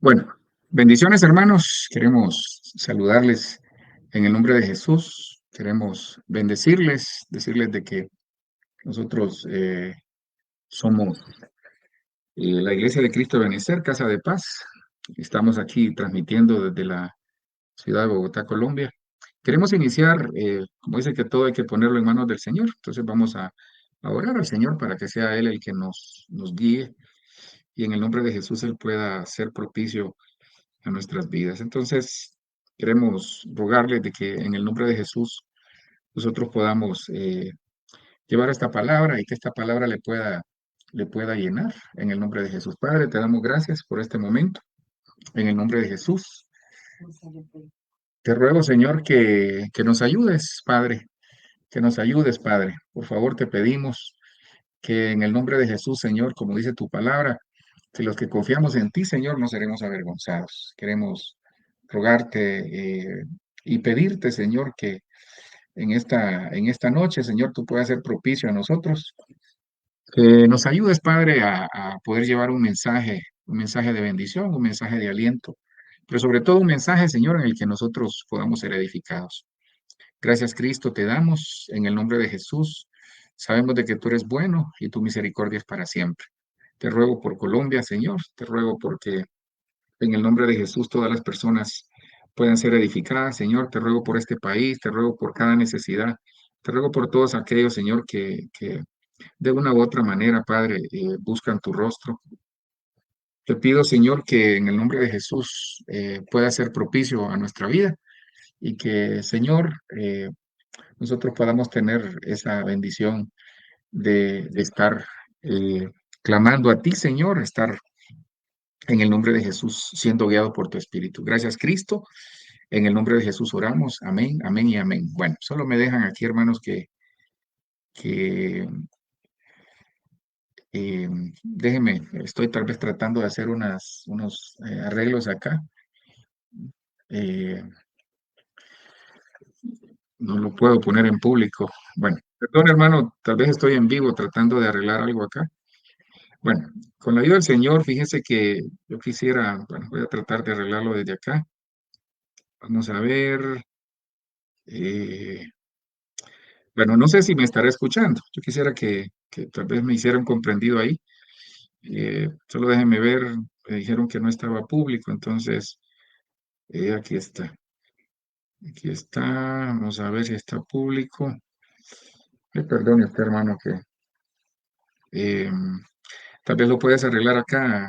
Bueno, bendiciones hermanos. Queremos saludarles en el nombre de Jesús. Queremos bendecirles, decirles de que nosotros somos la Iglesia de Cristo de Benecer, Casa de Paz. Estamos aquí transmitiendo desde la ciudad de Bogotá, Colombia. Queremos iniciar, como dice que todo hay que ponerlo en manos del Señor. Entonces vamos a orar al Señor para que sea Él el que nos guíe y en el nombre de Jesús Él pueda ser propicio a nuestras vidas. Entonces, queremos rogarles de que en el nombre de Jesús nosotros podamos llevar esta palabra y que esta palabra le pueda llenar en el nombre de Jesús. Padre, te damos gracias por este momento. En el nombre de Jesús, te ruego, Señor, que nos ayudes, Padre, que nos ayudes, Padre. Por favor, te pedimos que en el nombre de Jesús, Señor, como dice tu palabra, que los que confiamos en ti, Señor, no seremos avergonzados. Queremos rogarte y pedirte, Señor, que en esta noche, Señor, tú puedas ser propicio a nosotros, que nos ayudes, Padre, a poder llevar un mensaje de bendición, un mensaje de aliento, pero sobre todo un mensaje, Señor, en el que nosotros podamos ser edificados. Gracias, Cristo, te damos en el nombre de Jesús. Sabemos de que tú eres bueno y tu misericordia es para siempre. Te ruego por Colombia, Señor, te ruego porque en el nombre de Jesús todas las personas puedan ser edificadas, Señor. Te ruego por este país, te ruego por cada necesidad. Te ruego por todos aquellos, Señor, que de una u otra manera, Padre, buscan tu rostro. Te pido, Señor, que en el nombre de Jesús pueda ser propicio a nuestra vida y que, Señor, nosotros podamos tener esa bendición de estar clamando a ti, Señor, estar en el nombre de Jesús siendo guiado por tu Espíritu. Gracias, Cristo. En el nombre de Jesús oramos. Amén, amén y amén. Bueno, solo me dejan aquí, hermanos, que déjenme, estoy tal vez tratando de hacer unos arreglos acá. Eh, no lo puedo poner en público. Bueno, perdón, hermano, tal vez estoy en vivo tratando de arreglar algo acá. Bueno, con la ayuda del Señor, fíjense que yo quisiera, bueno, voy a tratar de arreglarlo desde acá. Vamos a ver. eh, bueno, no sé si me estará escuchando. Yo quisiera que tal vez me hicieran comprendido ahí. Solo déjenme ver, me dijeron que no estaba público, entonces aquí está. Aquí está, vamos a ver si está público. Perdone usted, hermano, que eh, tal vez lo puedes arreglar acá.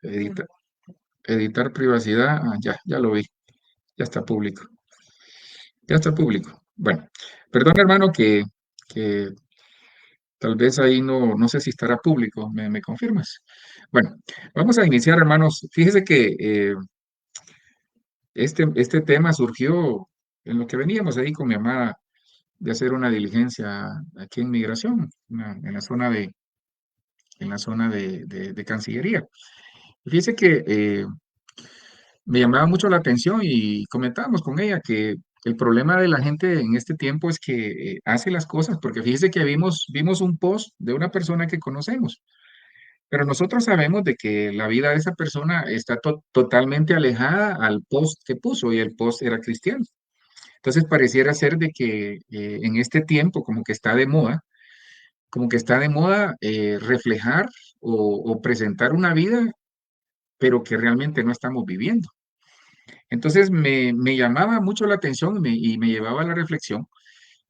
Edita- editar privacidad. Ah, ya lo vi, ya está público. Ya está público. Bueno, perdón, hermano, que tal vez ahí no sé si estará público. ¿Me confirmas? Bueno, vamos a iniciar, hermanos. Fíjese que este tema surgió en lo que veníamos ahí con mi amada de hacer una diligencia aquí en migración, en la zona de Cancillería. Fíjese que me llamaba mucho la atención y comentábamos con ella que el problema de la gente en este tiempo es que hace las cosas, porque fíjese que vimos un post de una persona que conocemos, pero nosotros sabemos de que la vida de esa persona está totalmente alejada al post que puso y el post era cristiano. Entonces pareciera ser de que en este tiempo como que está de moda, como que está de moda reflejar o presentar una vida, pero que realmente no estamos viviendo. Entonces me llamaba mucho la atención y me llevaba a la reflexión,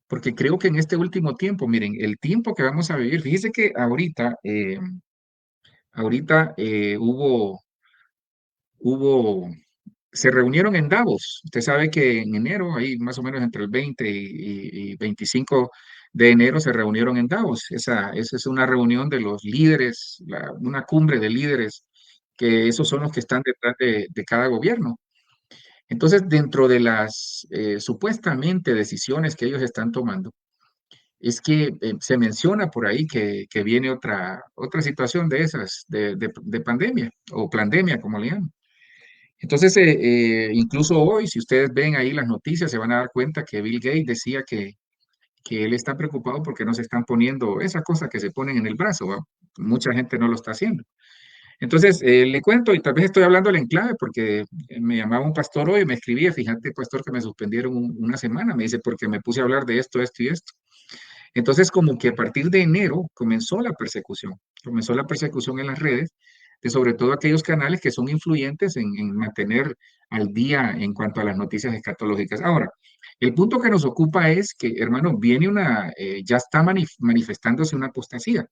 porque creo que en este último tiempo, miren, el tiempo que vamos a vivir, fíjese que ahorita hubo, se reunieron en Davos. Usted sabe que en enero, ahí más o menos entre el 20 y 25 de enero se reunieron en Davos. Esa es una reunión de los líderes, una cumbre de líderes, que esos son los que están detrás de cada gobierno. Entonces, dentro de las supuestamente decisiones que ellos están tomando, es que se menciona por ahí que viene otra situación de esas, de pandemia o pandemia, como le llaman. Entonces, incluso hoy, si ustedes ven ahí las noticias, se van a dar cuenta que Bill Gates decía que él está preocupado porque no se están poniendo esa cosa que se ponen en el brazo, ¿va? Mucha gente no lo está haciendo. Entonces, le cuento, y tal vez estoy hablando en clave, porque me llamaba un pastor hoy y me escribía, fíjate, pastor, que me suspendieron una semana, me dice, porque me puse a hablar de esto, esto y esto. Entonces, como que a partir de enero comenzó la persecución en las redes, de sobre todo aquellos canales que son influyentes en mantener al día en cuanto a las noticias escatológicas. Ahora, el punto que nos ocupa es que, hermano, ya está manifestándose una apostasía.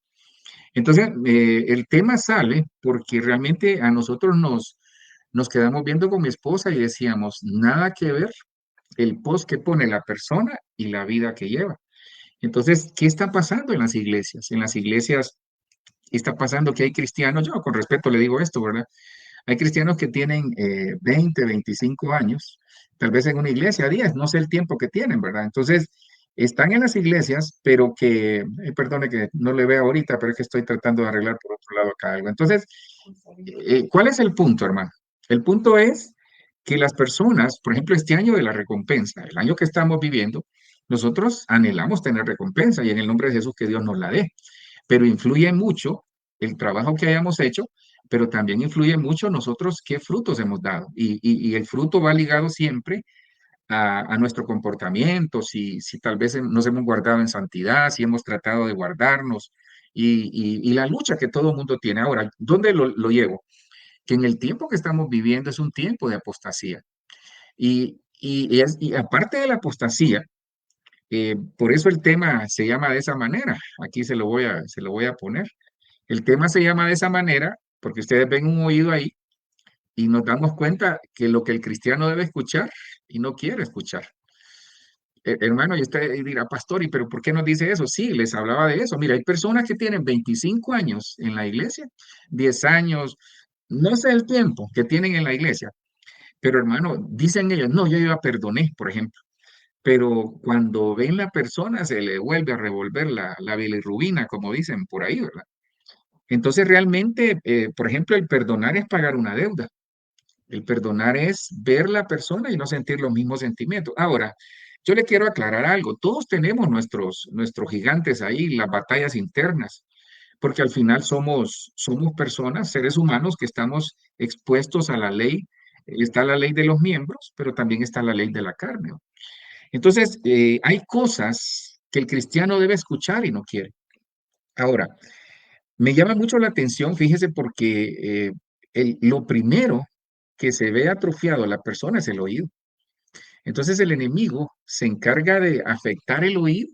Entonces, el tema sale porque realmente a nosotros nos quedamos viendo con mi esposa y decíamos, nada que ver el post que pone la persona y la vida que lleva. Entonces, ¿qué está pasando en las iglesias? En las iglesias está pasando que hay cristianos, yo con respeto le digo esto, ¿verdad? Hay cristianos que tienen 20, 25 años, tal vez en una iglesia 10, no sé el tiempo que tienen, ¿verdad? Entonces, están en las iglesias, pero perdone que no le vea ahorita, pero es que estoy tratando de arreglar por otro lado acá algo. Entonces, ¿cuál es el punto, hermano? El punto es que las personas, por ejemplo, este año de la recompensa, el año que estamos viviendo, nosotros anhelamos tener recompensa y en el nombre de Jesús que Dios nos la dé, pero influye mucho el trabajo que hayamos hecho, pero también influye mucho nosotros qué frutos hemos dado. Y el fruto va ligado siempre a nuestro comportamiento, si tal vez nos hemos guardado en santidad, si hemos tratado de guardarnos y la lucha que todo el mundo tiene. Ahora, ¿dónde lo llevo? Que en el tiempo que estamos viviendo es un tiempo de apostasía. Y aparte de la apostasía, por eso el tema se llama de esa manera. Aquí se lo voy a poner. El tema se llama de esa manera porque ustedes ven un oído ahí y nos damos cuenta que lo que el cristiano debe escuchar y no quiere escuchar. Hermano, y usted dirá, pastor, ¿y pero por qué nos dice eso? Sí, les hablaba de eso. Mira, hay personas que tienen 25 años en la iglesia, 10 años, no sé el tiempo que tienen en la iglesia, pero hermano, dicen ellos, no, yo ya perdoné, por ejemplo. Pero cuando ven la persona se le vuelve a revolver la bilirrubina, como dicen por ahí, ¿verdad? Entonces realmente, por ejemplo, el perdonar es pagar una deuda. El perdonar es ver la persona y no sentir los mismos sentimientos. Ahora, yo le quiero aclarar algo. Todos tenemos nuestros gigantes ahí, las batallas internas, porque al final somos personas, seres humanos que estamos expuestos a la ley. Está la ley de los miembros, pero también está la ley de la carne. Entonces, hay cosas que el cristiano debe escuchar y no quiere. Ahora, me llama mucho la atención, fíjese, porque lo primero que se ve atrofiado a la persona es el oído. Entonces el enemigo se encarga de afectar el oído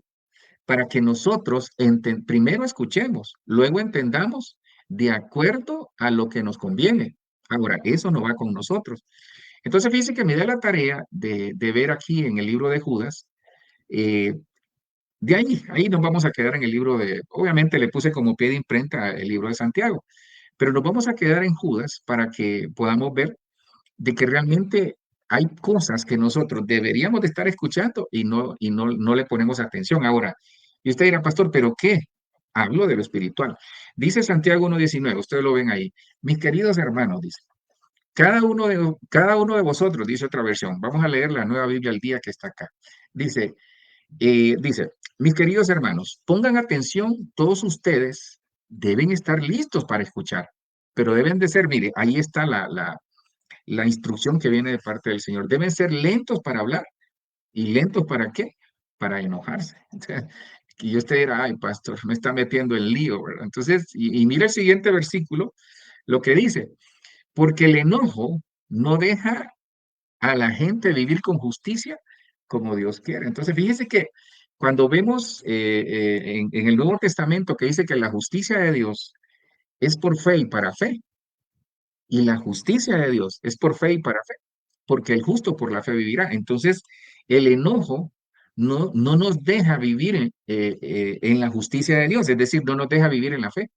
para que nosotros primero escuchemos, luego entendamos de acuerdo a lo que nos conviene. Ahora, eso no va con nosotros. Entonces fíjese que me da la tarea de ver aquí en el libro de Judas, eh, de ahí nos vamos a quedar en el libro obviamente le puse como pie de imprenta el libro de Santiago, pero nos vamos a quedar en Judas para que podamos ver de que realmente hay cosas que nosotros deberíamos de estar escuchando y no le ponemos atención. Ahora, y usted dirá, pastor, ¿pero qué? Hablo de lo espiritual. Dice Santiago 1:19, ustedes lo ven ahí. Mis queridos hermanos, dice, cada uno de vosotros, dice otra versión, vamos a leer la nueva Biblia al día que está acá. Dice, dice, mis queridos hermanos, pongan atención, todos ustedes deben estar listos para escuchar, pero deben de ser, mire, ahí está la instrucción que viene de parte del Señor. Deben ser lentos para hablar. ¿Y lentos para qué? Para enojarse. Y usted dirá, ay, pastor, me está metiendo en lío, ¿verdad? Entonces, y mira el siguiente versículo, lo que dice, porque el enojo no deja a la gente vivir con justicia como Dios quiere. Entonces, fíjese que cuando vemos en el Nuevo Testamento que dice que la justicia de Dios es por fe y para fe, y la justicia de Dios es por fe y para fe, porque el justo por la fe vivirá. Entonces, el enojo no nos deja vivir en la justicia de Dios, es decir, no nos deja vivir en la fe.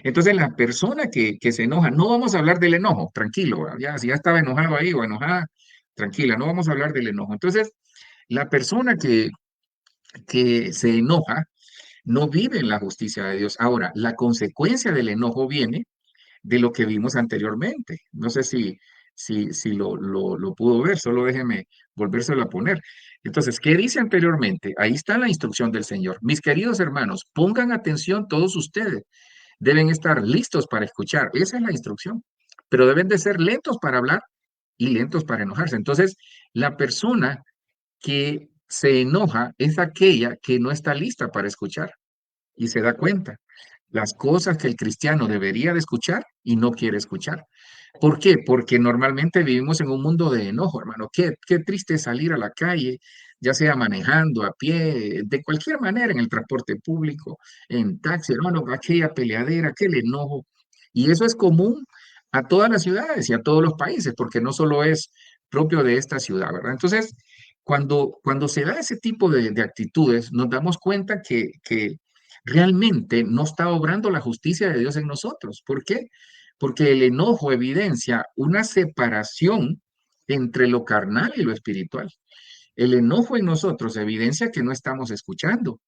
Entonces, la persona que se enoja, no vamos a hablar del enojo, tranquilo, ¿verdad? Ya, si ya estaba enojado ahí o enojada, tranquila, no vamos a hablar del enojo. Entonces, la persona que se enoja no vive en la justicia de Dios. Ahora, la consecuencia del enojo viene de lo que vimos anteriormente. No sé si lo pudo ver, solo déjeme volvérselo a poner. Entonces, ¿qué dice anteriormente? Ahí está la instrucción del Señor. Mis queridos hermanos, pongan atención todos ustedes. deben estar listos para escuchar. Esa es la instrucción. Pero deben de ser lentos para hablar y lentos para enojarse. Entonces, la persona que se enoja es aquella que no está lista para escuchar y se da cuenta las cosas que el cristiano debería de escuchar y no quiere escuchar. ¿Por qué? Porque normalmente vivimos en un mundo de enojo, hermano. Qué triste salir a la calle, ya sea manejando, a pie, de cualquier manera, en el transporte público, en taxi, hermano, aquella peleadera, aquel enojo. Y eso es común a todas las ciudades y a todos los países, porque no solo es propio de esta ciudad, ¿verdad? Entonces, cuando se da ese tipo de actitudes, nos damos cuenta que realmente no está obrando la justicia de Dios en nosotros. ¿Por qué? Porque el enojo evidencia una separación entre lo carnal y lo espiritual. El enojo en nosotros evidencia que no estamos escuchando.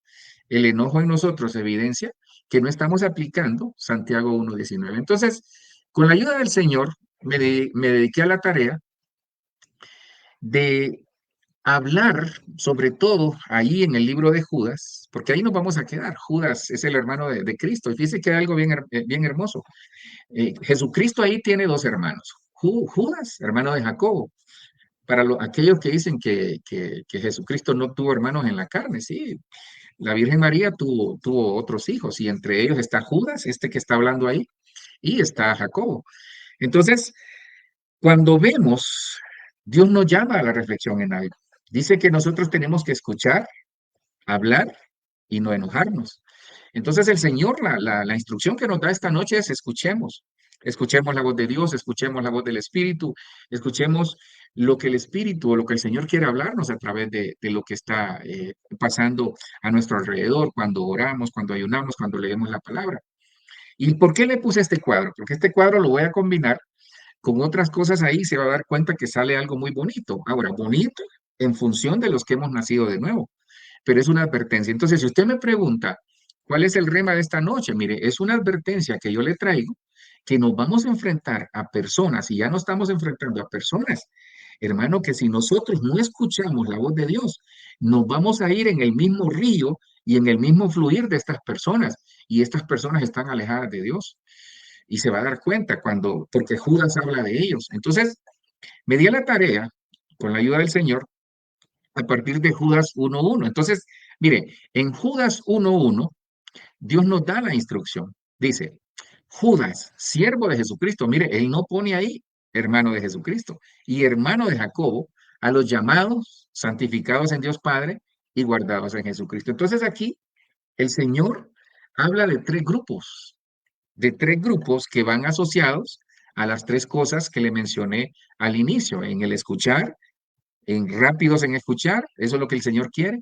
El enojo en nosotros evidencia que no estamos aplicando Santiago 1:19. Entonces, con la ayuda del Señor, me dediqué a la tarea de hablar, sobre todo ahí en el libro de Judas, porque ahí nos vamos a quedar. Judas es el hermano de Cristo. Y fíjese que hay algo bien hermoso. Jesucristo ahí tiene dos hermanos. Judas, hermano de Jacobo. Para aquellos que dicen que Jesucristo no tuvo hermanos en la carne, sí, la Virgen María tuvo otros hijos y entre ellos está Judas, este que está hablando ahí, y está Jacobo. Entonces, cuando vemos, Dios nos llama a la reflexión en algo. Dice que nosotros tenemos que escuchar, hablar y no enojarnos. Entonces el Señor, la instrucción que nos da esta noche es escuchemos. Escuchemos la voz de Dios, escuchemos la voz del Espíritu, escuchemos lo que el Espíritu o lo que el Señor quiere hablarnos a través de lo que está pasando a nuestro alrededor, cuando oramos, cuando ayunamos, cuando leemos la palabra. ¿Y por qué le puse este cuadro? Porque este cuadro lo voy a combinar con otras cosas ahí, se va a dar cuenta que sale algo muy bonito. Ahora, bonito en función de los que hemos nacido de nuevo, pero es una advertencia. Entonces, si usted me pregunta, ¿cuál es el rema de esta noche? Mire, es una advertencia que yo le traigo, que nos vamos a enfrentar a personas, y ya no estamos enfrentando a personas, hermano, que si nosotros no escuchamos la voz de Dios, nos vamos a ir en el mismo río y en el mismo fluir de estas personas, y estas personas están alejadas de Dios. Y se va a dar cuenta porque Judas habla de ellos. Entonces, me di a la tarea, con la ayuda del Señor, a partir de Judas 1:1. Entonces, mire, en Judas 1:1, Dios nos da la instrucción. Dice, Judas, siervo de Jesucristo. Mire, él no pone ahí hermano de Jesucristo y hermano de Jacobo, a los llamados, santificados en Dios Padre y guardados en Jesucristo. Entonces aquí el Señor habla de tres grupos que van asociados a las tres cosas que le mencioné al inicio, en el escuchar, en rápidos en escuchar, eso es lo que el Señor quiere,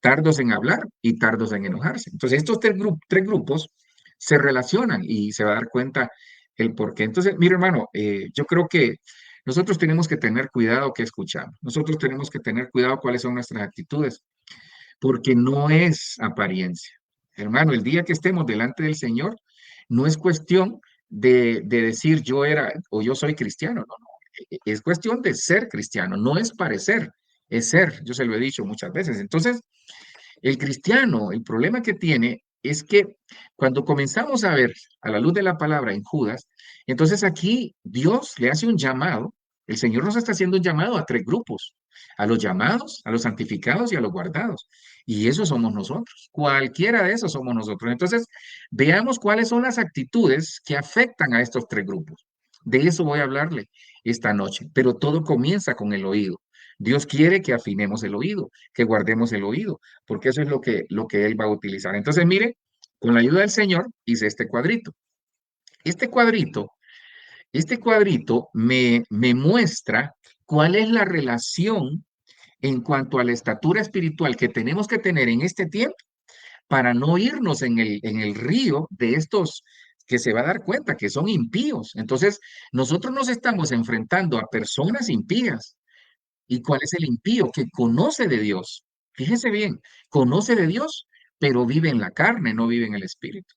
tardos en hablar y tardos en enojarse. Entonces, estos tres grupos se relacionan y se va a dar cuenta el por qué. Entonces, mire, hermano, yo creo que nosotros tenemos que tener cuidado que escuchamos. Nosotros tenemos que tener cuidado cuáles son nuestras actitudes, porque no es apariencia. Hermano, el día que estemos delante del Señor, no es cuestión de decir yo era o yo soy cristiano, no, no. Es cuestión de ser cristiano, no es parecer, es ser. Yo se lo he dicho muchas veces. Entonces, el cristiano, el problema que tiene es que cuando comenzamos a ver a la luz de la palabra en Judas, entonces aquí Dios le hace un llamado, el Señor nos está haciendo un llamado a tres grupos, a los llamados, a los santificados y a los guardados. Y esos somos nosotros, cualquiera de esos somos nosotros. Entonces, veamos cuáles son las actitudes que afectan a estos tres grupos. De eso voy a hablarle esta noche, pero todo comienza con el oído. Dios quiere que afinemos el oído, que guardemos el oído porque eso es lo que él va a utilizar. Entonces, mire, con la ayuda del Señor hice este cuadrito. Este cuadrito, este cuadrito me muestra cuál es la relación en cuanto a la estatura espiritual que tenemos que tener en este tiempo para no irnos en el río de estos que se va a dar cuenta que son impíos. Entonces, nosotros nos estamos enfrentando a personas impías. ¿Y cuál es el impío? Que conoce de Dios. Fíjese bien, conoce de Dios, pero vive en la carne, no vive en el espíritu.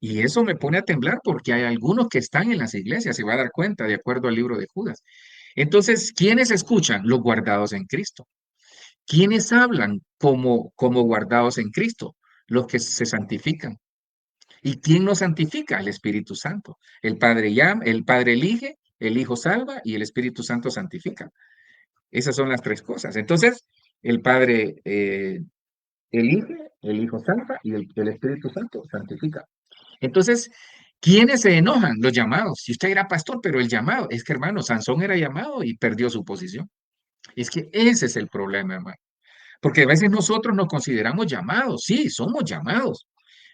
Y eso me pone a temblar porque hay algunos que están en las iglesias, se va a dar cuenta, de acuerdo al libro de Judas. Entonces, ¿quiénes escuchan? Los guardados en Cristo. ¿Quiénes hablan como guardados en Cristo? Los que se santifican. ¿Y quién nos santifica? El Espíritu Santo. El Padre llama, el Padre elige, el Hijo salva y el Espíritu Santo santifica. Esas son las tres cosas. Entonces, el Padre elige, el Hijo salva y el Espíritu Santo santifica. Entonces, ¿quiénes se enojan? Los llamados. Si usted era pastor, pero el llamado, es que hermano, Sansón era llamado y perdió su posición. Es que ese es el problema, hermano. Porque a veces nosotros nos consideramos llamados, sí, somos llamados,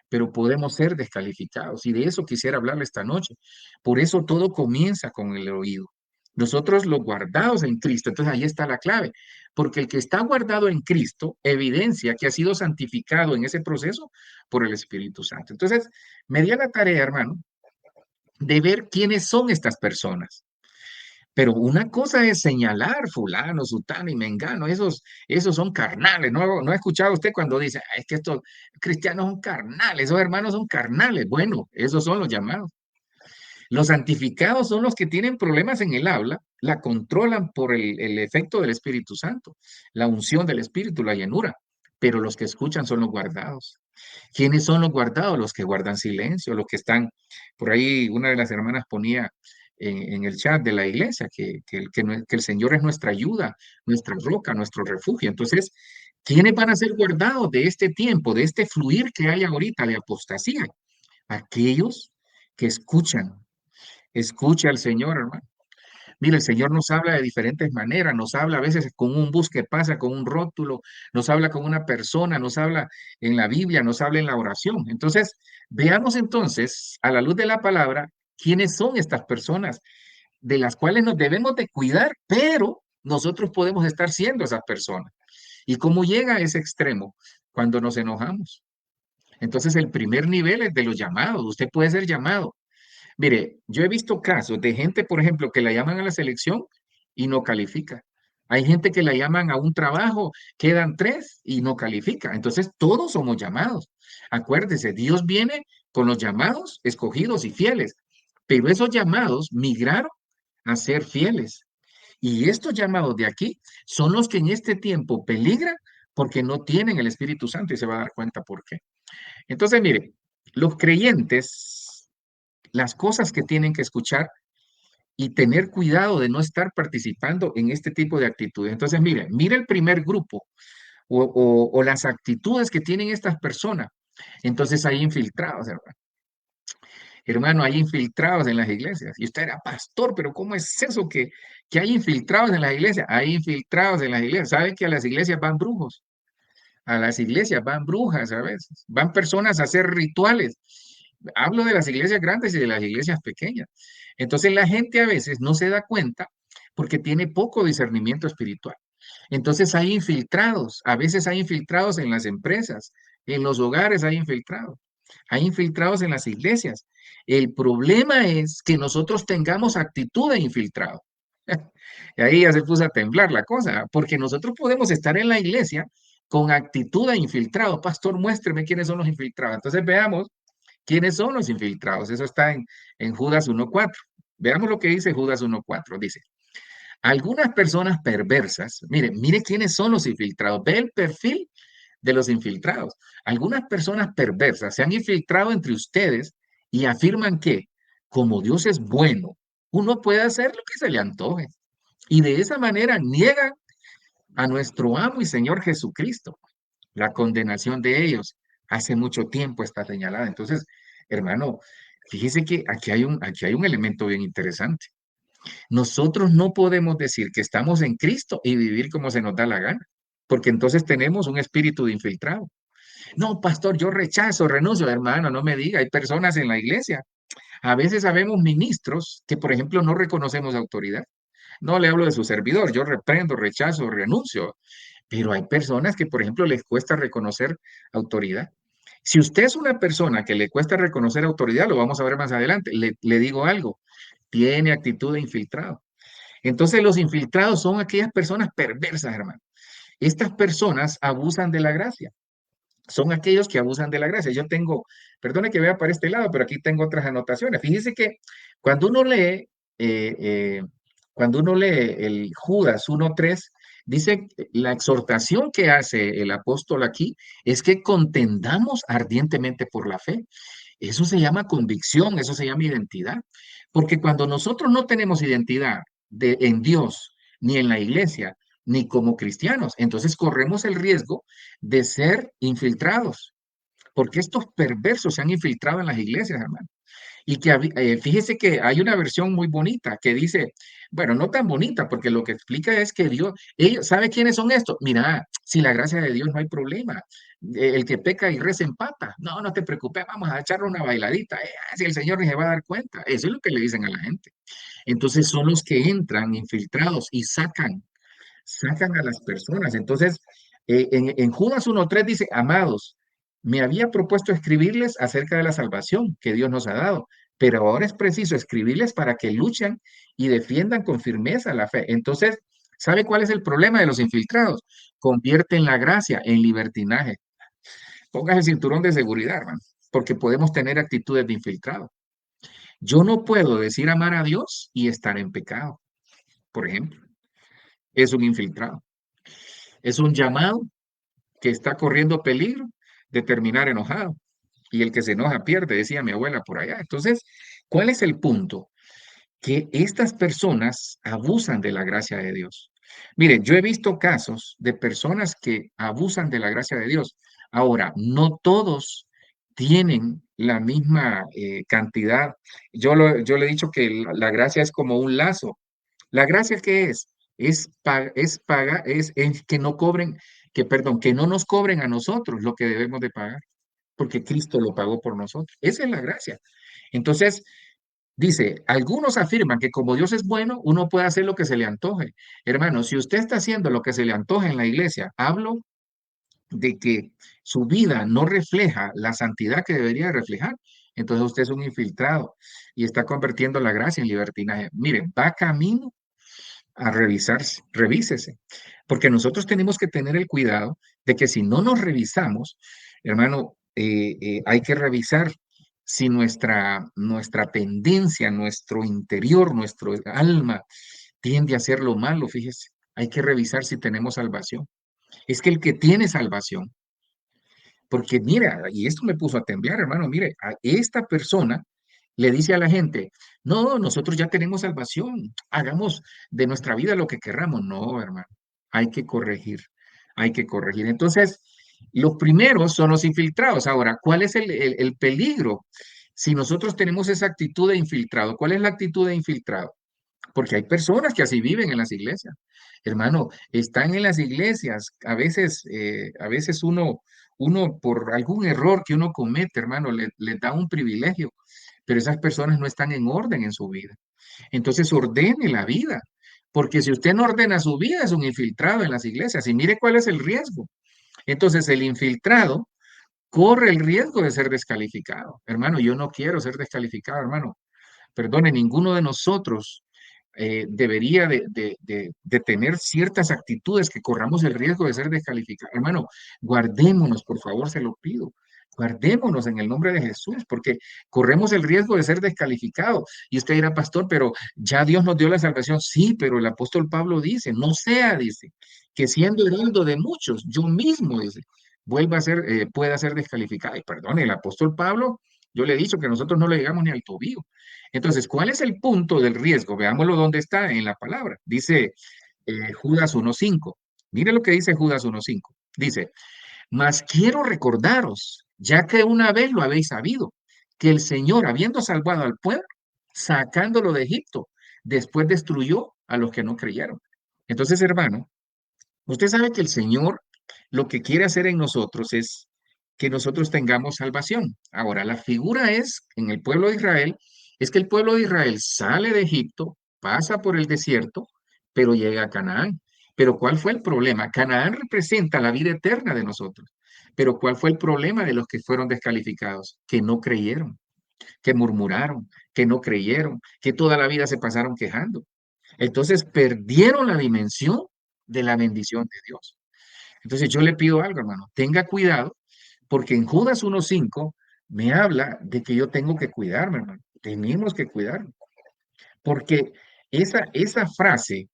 pero podemos ser descalificados. Y de eso quisiera hablarle esta noche. Por eso todo comienza con el oído. Nosotros los guardados en Cristo, entonces ahí está la clave, porque el que está guardado en Cristo evidencia que ha sido santificado en ese proceso por el Espíritu Santo. Entonces, me di a la tarea, hermano, de ver quiénes son estas personas. Pero una cosa es señalar fulano, sutano y mengano, esos son carnales. ¿No ha escuchado usted cuando dice, "Ah, es que estos cristianos son carnales, esos hermanos son carnales"? Bueno, esos son los llamados. Los santificados son los que tienen problemas en el habla, la controlan por el efecto del Espíritu Santo, la unción del Espíritu, la llenura. Pero los que escuchan son los guardados. ¿Quiénes son los guardados? Los que guardan silencio, los que están, por ahí una de las hermanas ponía en el chat de la iglesia que el Señor es nuestra ayuda, nuestra roca, nuestro refugio. Entonces, ¿quiénes van a ser guardados de este tiempo, de este fluir que hay ahorita de apostasía? Aquellos que escuchan, escucha al Señor, hermano. Mira, el Señor nos habla de diferentes maneras, nos habla a veces con un bus que pasa, con un rótulo, nos habla con una persona, nos habla en la Biblia, nos habla en la oración. Entonces, veamos entonces, a la luz de la palabra, quiénes son estas personas de las cuales nos debemos de cuidar, pero nosotros podemos estar siendo esas personas. ¿Y cómo llega a ese extremo? Cuando nos enojamos. Entonces, el primer nivel es de los llamados. Usted puede ser llamado. Mire, yo he visto casos de gente, por ejemplo, que la llaman a la selección y no califica. Hay gente que la llaman a un trabajo, quedan tres y no califica. Entonces, todos somos llamados. Acuérdese, Dios viene con los llamados, escogidos y fieles, pero esos llamados migraron a ser fieles. Y estos llamados de aquí son los que en este tiempo peligran porque no tienen el Espíritu Santo y se va a dar cuenta por qué. Entonces, mire, los creyentes, las cosas que tienen que escuchar y tener cuidado de no estar participando en este tipo de actitudes. Entonces, mire el primer grupo o las actitudes que tienen estas personas. Entonces hay infiltrados, hermano. Hermano, hay infiltrados en las iglesias. Y usted era pastor, pero ¿cómo es eso que hay infiltrados en las iglesias? Hay infiltrados en las iglesias. ¿Sabe que a las iglesias van brujos? A las iglesias van brujas a veces. Van personas a hacer rituales. Hablo de las iglesias grandes y de las iglesias pequeñas. Entonces la gente a veces no se da cuenta porque tiene poco discernimiento espiritual. Entonces hay infiltrados, a veces hay infiltrados en las empresas, en los hogares hay infiltrados en las iglesias. El problema es que nosotros tengamos actitud de infiltrado. Y ahí ya se puso a temblar la cosa, porque nosotros podemos estar en la iglesia con actitud de infiltrado. Pastor, muéstreme quiénes son los infiltrados. Entonces veamos quiénes son los infiltrados. Eso está en Judas 1.4. Veamos lo que dice Judas 1.4. Dice, algunas personas perversas, mire quiénes son los infiltrados. Ve el perfil de los infiltrados. Algunas personas perversas se han infiltrado entre ustedes y afirman que, como Dios es bueno, uno puede hacer lo que se le antoje. Y de esa manera niegan a nuestro amo y Señor Jesucristo. La condenación de ellos hace mucho tiempo está señalada. Entonces, hermano, fíjese que aquí hay un elemento bien interesante. Nosotros no podemos decir que estamos en Cristo y vivir como se nos da la gana, porque entonces tenemos un espíritu de infiltrado. No, pastor, yo rechazo, renuncio, hermano, no me diga, hay personas en la iglesia. A veces sabemos ministros que, por ejemplo, no reconocemos autoridad. No le hablo de su servidor, yo reprendo, rechazo, renuncio, pero hay personas que, por ejemplo, les cuesta reconocer autoridad. Si usted es una persona que le cuesta reconocer autoridad, lo vamos a ver más adelante, le digo algo, tiene actitud de infiltrado. Entonces los infiltrados son aquellas personas perversas, hermano. Estas personas abusan de la gracia. Son aquellos que abusan de la gracia. Yo tengo, perdone que vea para este lado, pero aquí tengo otras anotaciones. Fíjese que cuando uno lee, eh, eh, cuando uno lee el Judas 1.3, dice la exhortación que hace el apóstol aquí es que contendamos ardientemente por la fe. Eso se llama convicción, eso se llama identidad. Porque cuando nosotros no tenemos identidad en Dios, ni en la iglesia, ni como cristianos, entonces corremos el riesgo de ser infiltrados, porque estos perversos se han infiltrado en las iglesias, hermano. Y que fíjese que hay una versión muy bonita que dice, bueno, no tan bonita, porque lo que explica es que Dios, ellos, ¿sabe quiénes son estos? Mira, si la gracia de Dios no hay problema. El que peca y reza empata. No, no te preocupes, vamos a echarle una bailadita. Si el Señor ni se va a dar cuenta. Eso es lo que le dicen a la gente. Entonces son los que entran infiltrados y sacan a las personas. Entonces, en Judas 1:3 dice, amados, me había propuesto escribirles acerca de la salvación que Dios nos ha dado, pero ahora es preciso escribirles para que luchen y defiendan con firmeza la fe. Entonces, ¿sabe cuál es el problema de los infiltrados? Convierten la gracia en libertinaje. Pongas el cinturón de seguridad, hermano, porque podemos tener actitudes de infiltrado. Yo no puedo decir amar a Dios y estar en pecado, por ejemplo. Es un infiltrado. Es un llamado que está corriendo peligro de terminar enojado. Y el que se enoja pierde, decía mi abuela por allá. Entonces, ¿cuál es el punto? Que estas personas abusan de la gracia de Dios. Miren, yo he visto casos de personas que abusan de la gracia de Dios. Ahora, no todos tienen la misma cantidad. Yo le he dicho que la gracia es como un lazo. ¿La gracia qué es? Es que no cobren, perdón, que no nos cobren a nosotros lo que debemos de pagar, porque Cristo lo pagó por nosotros. Esa es la gracia. Entonces, dice, algunos afirman que como Dios es bueno, uno puede hacer lo que se le antoje. Hermano, si usted está haciendo lo que se le antoje en la iglesia, hablo de que su vida no refleja la santidad que debería reflejar, entonces usted es un infiltrado y está convirtiendo la gracia en libertinaje. Miren, va camino a revisarse, revísese, porque nosotros tenemos que tener el cuidado de que si no nos revisamos, hermano, hay que revisar si nuestra tendencia, nuestro interior, nuestro alma tiende a hacer lo malo, fíjese, hay que revisar si tenemos salvación. Es que el que tiene salvación, porque mira, y esto me puso a temblar, hermano, mire, a esta persona le dice a la gente, no, nosotros ya tenemos salvación, hagamos de nuestra vida lo que querramos. No, hermano, hay que corregir, hay que corregir. Entonces, los primeros son los infiltrados. Ahora, ¿cuál es el peligro? Si nosotros tenemos esa actitud de infiltrado, ¿cuál es la actitud de infiltrado? Porque hay personas que así viven en las iglesias. Hermano, están en las iglesias. A veces uno por algún error que uno comete, hermano, le da un privilegio, pero esas personas no están en orden en su vida. Entonces ordene la vida, porque si usted no ordena su vida es un infiltrado en las iglesias. Y mire cuál es el riesgo. Entonces el infiltrado corre el riesgo de ser descalificado. Hermano, yo no quiero ser descalificado, hermano. Perdone, ninguno de nosotros debería de tener ciertas actitudes que corramos el riesgo de ser descalificados. Hermano, guardémonos, por favor, se lo pido. Guardémonos en el nombre de Jesús, porque corremos el riesgo de ser descalificados. Y usted dirá, pastor, pero ya Dios nos dio la salvación. Sí, pero el apóstol Pablo dice, no sea, dice, que siendo heraldo de muchos, yo mismo, dice, vuelva a ser, pueda ser descalificado. Y perdone, el apóstol Pablo, yo le he dicho que nosotros no le llegamos ni al tobillo. Entonces, ¿cuál es el punto del riesgo? Veámoslo dónde está en la palabra. Dice Judas 1:5. Mire lo que dice Judas 1:5. Dice, mas quiero recordaros, ya que una vez lo habéis sabido, que el Señor, habiendo salvado al pueblo, sacándolo de Egipto, después destruyó a los que no creyeron. Entonces, hermano, usted sabe que el Señor lo que quiere hacer en nosotros es que nosotros tengamos salvación. Ahora, la figura es, en el pueblo de Israel, es que el pueblo de Israel sale de Egipto, pasa por el desierto, pero llega a Canaán. Pero ¿cuál fue el problema? Canaán representa la vida eterna de nosotros. Pero ¿cuál fue el problema de los que fueron descalificados? Que no creyeron, que murmuraron, que no creyeron, que toda la vida se pasaron quejando. Entonces perdieron la dimensión de la bendición de Dios. Entonces yo le pido algo, hermano, tenga cuidado, porque en Judas 1:5 me habla de que yo tengo que cuidarme, hermano. Tenemos que cuidarnos, porque esa frase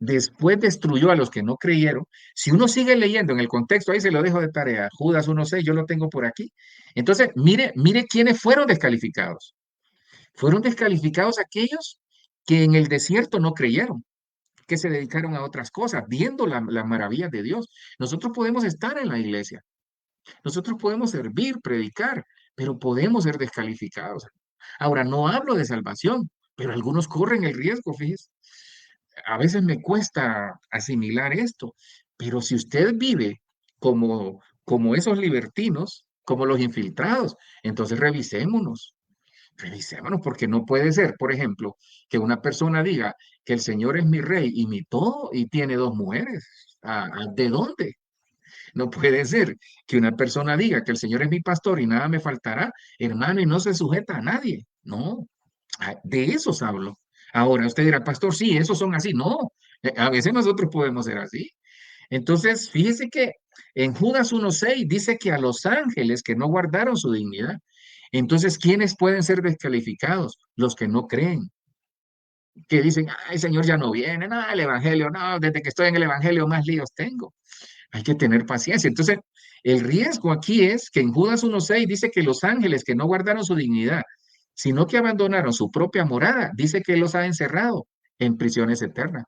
después destruyó a los que no creyeron. Si uno sigue leyendo en el contexto, ahí se lo dejo de tarea, Judas 1:6, yo lo tengo por aquí. Entonces, mire quiénes fueron descalificados. Fueron descalificados aquellos que en el desierto no creyeron, que se dedicaron a otras cosas, viendo las maravillas de Dios. Nosotros podemos estar en la iglesia, nosotros podemos servir, predicar, pero podemos ser descalificados. Ahora, no hablo de salvación, pero algunos corren el riesgo, fíjese. A veces me cuesta asimilar esto, pero si usted vive como esos libertinos, como los infiltrados, entonces revisémonos, porque no puede ser, por ejemplo, que una persona diga que el Señor es mi rey y mi todo y tiene dos mujeres. ¿De dónde? No puede ser que una persona diga que el Señor es mi pastor y nada me faltará, hermano, y no se sujeta a nadie. No, de esos hablo. Ahora usted dirá, pastor, sí, esos son así. No, a veces nosotros podemos ser así. Entonces, fíjese que en Judas 1:6 dice que a los ángeles que no guardaron su dignidad. Entonces, ¿quiénes pueden ser descalificados? Los que no creen, que dicen, ay, Señor ya no viene, no, el Evangelio, no, desde que estoy en el Evangelio más líos tengo. Hay que tener paciencia. Entonces, el riesgo aquí es que en Judas 1:6 dice que los ángeles que no guardaron su dignidad, sino que abandonaron su propia morada, dice que los ha encerrado en prisiones eternas.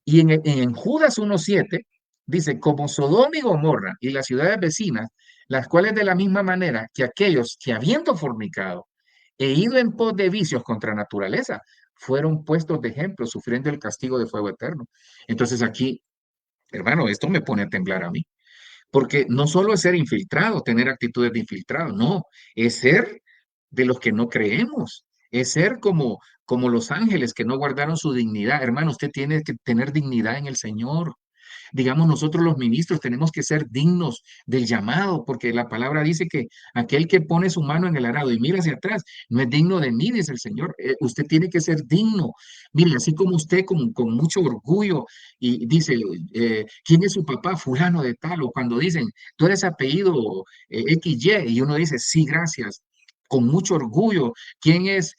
Y en Judas 1:7 dice, como Sodoma y Gomorra y las ciudades vecinas, las cuales de la misma manera que aquellos que habiendo fornicado e ido en pos de vicios contra naturaleza, fueron puestos de ejemplo, sufriendo el castigo de fuego eterno. Entonces aquí, hermano, esto me pone a temblar a mí. Porque no solo es ser infiltrado, tener actitudes de infiltrado, no, es ser de los que no creemos, es ser como los ángeles que no guardaron su dignidad. Hermano, usted tiene que tener dignidad en el Señor. Digamos, nosotros los ministros tenemos que ser dignos del llamado, porque la palabra dice que aquel que pone su mano en el arado y mira hacia atrás, no es digno de mí, dice el Señor. Usted tiene que ser digno. Mire, así como usted con mucho orgullo y dice, ¿quién es su papá? Fulano de tal, o cuando dicen, tú eres apellido XY, y uno dice, sí, gracias. Con mucho orgullo, ¿quién es?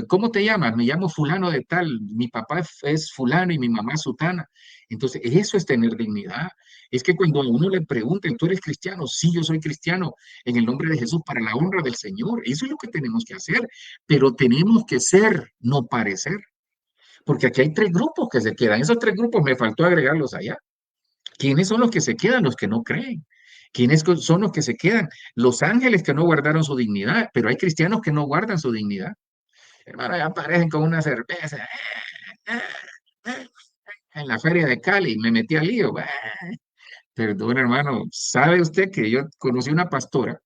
¿Cómo te llamas? Me llamo fulano de tal, mi papá es fulano y mi mamá es sutana. Entonces, eso es tener dignidad. Es que cuando a uno le pregunten, ¿tú eres cristiano? Sí, yo soy cristiano en el nombre de Jesús para la honra del Señor. Eso es lo que tenemos que hacer, pero tenemos que ser, no parecer. Porque aquí hay tres grupos que se quedan. Esos tres grupos me faltó agregarlos allá. ¿Quiénes son los que se quedan? Los que no creen. ¿Quiénes son los que se quedan? Los ángeles que no guardaron su dignidad, pero hay cristianos que no guardan su dignidad. Hermano, ya aparecen con una cerveza. En la feria de Cali, me metí al lío. Perdón, hermano, ¿sabe usted que yo conocí una pastora,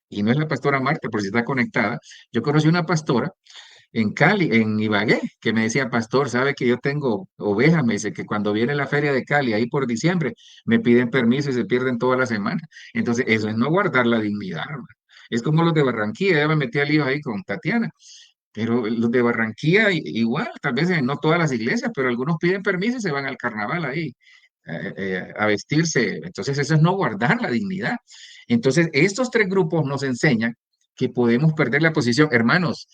y no es la pastora Marta, por si está conectada? Yo conocí una pastora en Cali, en Ibagué, que me decía, pastor, ¿sabe que yo tengo ovejas? Me dice que cuando viene la feria de Cali, ahí por diciembre, me piden permiso y se pierden toda la semana. Entonces, eso es no guardar la dignidad, hermano. Es como los de Barranquilla, ya me metí al lío ahí con Tatiana. Pero los de Barranquilla, igual, tal vez no todas las iglesias, pero algunos piden permiso y se van al carnaval ahí a vestirse. Entonces, eso es no guardar la dignidad. Entonces, estos tres grupos nos enseñan que podemos perder la posición. Hermanos,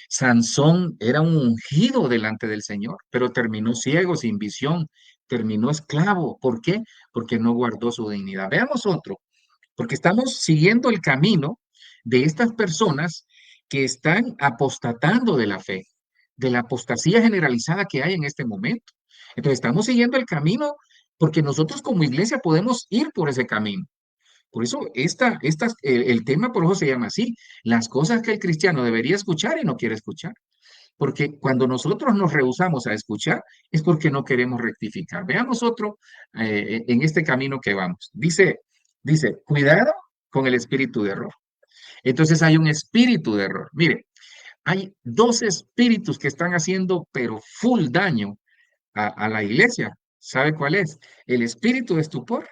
Sansón era un ungido delante del Señor, pero terminó ciego, sin visión, terminó esclavo. ¿Por qué? Porque no guardó su dignidad. Veamos otro, porque estamos siguiendo el camino de estas personas que están apostatando de la fe, de la apostasía generalizada que hay en este momento. Entonces, estamos siguiendo el camino porque nosotros como iglesia podemos ir por ese camino. Por eso, el tema por eso se llama así, las cosas que el cristiano debería escuchar y no quiere escuchar. Porque cuando nosotros nos rehusamos a escuchar, es porque no queremos rectificar. Veamos otro en este camino que vamos. Dice, cuidado con el espíritu de error. Entonces hay un espíritu de error. Mire, hay dos espíritus que están haciendo, pero full daño a la iglesia. ¿Sabe cuál es? El espíritu de estupor,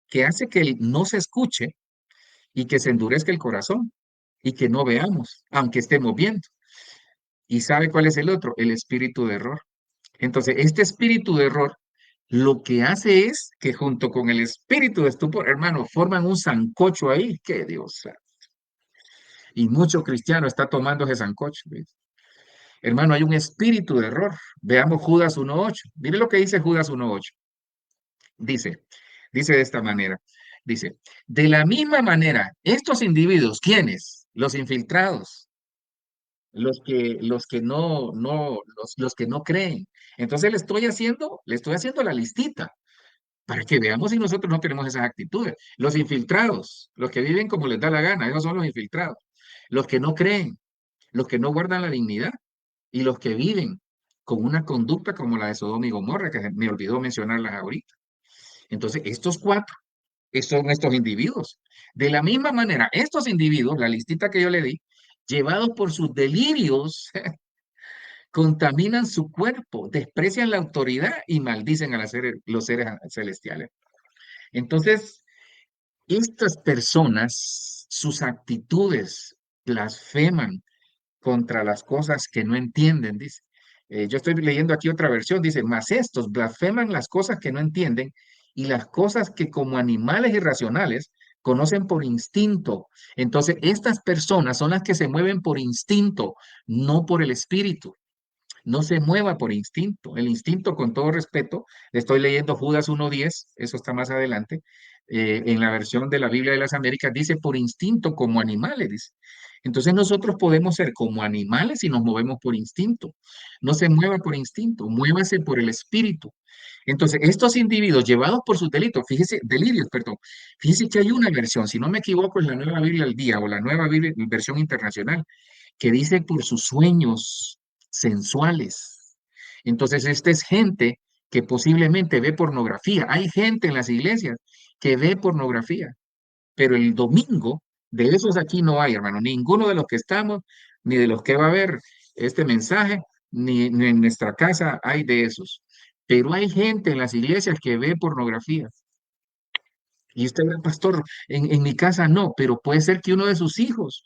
que hace que no se escuche y que se endurezca el corazón y que no veamos, aunque estemos viendo. ¿Y sabe cuál es el otro? El espíritu de error. Entonces, este espíritu de error lo que hace es que junto con el espíritu de estupor, hermano, forman un sancocho ahí, que Dios sabe. Y mucho cristiano está tomando ese sancocho, ¿ves? Hermano, hay un espíritu de error. Veamos Judas 1:8. Mire lo que dice Judas 1:8. Dice, dice de esta manera, dice, de la misma manera, estos individuos, ¿quiénes? Los infiltrados, los que no creen. Entonces le estoy haciendo la listita para que veamos si nosotros no tenemos esas actitudes. Los infiltrados, los que viven como les da la gana, esos son los infiltrados. Los que no creen, los que no guardan la dignidad y los que viven con una conducta como la de Sodoma y Gomorra, que me olvidó mencionarlas ahorita. Entonces, estos cuatro son estos individuos. De la misma manera, estos individuos, la listita que yo le di, llevados por sus delirios, contaminan su cuerpo, desprecian la autoridad y maldicen a los seres celestiales. Entonces, estas personas, sus actitudes blasfeman contra las cosas que no entienden, dice. Yo estoy leyendo aquí otra versión, dice, mas estos blasfeman las cosas que no entienden y las cosas que como animales irracionales conocen por instinto. Entonces, estas personas son las que se mueven por instinto, no por el espíritu. No se mueva por instinto. El instinto, con todo respeto, le estoy leyendo Judas 1:10, eso está más adelante, en la versión de la Biblia de las Américas, dice por instinto como animales, dice. Entonces nosotros podemos ser como animales si nos movemos por instinto. No se mueva por instinto, muévase por el espíritu. Entonces, estos individuos llevados por sus delitos, fíjese, delirios, perdón, fíjese que hay una versión, si no me equivoco, es la Nueva Biblia al Día o la Nueva Versión Internacional, que dice por sus sueños sensuales. Entonces, esta es gente que posiblemente ve pornografía. Hay gente en las iglesias que ve pornografía, pero el domingo de esos aquí no hay, hermano. Ninguno de los que estamos, ni de los que va a ver este mensaje, ni en nuestra casa hay de esos. Pero hay gente en las iglesias que ve pornografía. Y usted, pastor, en mi casa no, pero puede ser que uno de sus hijos,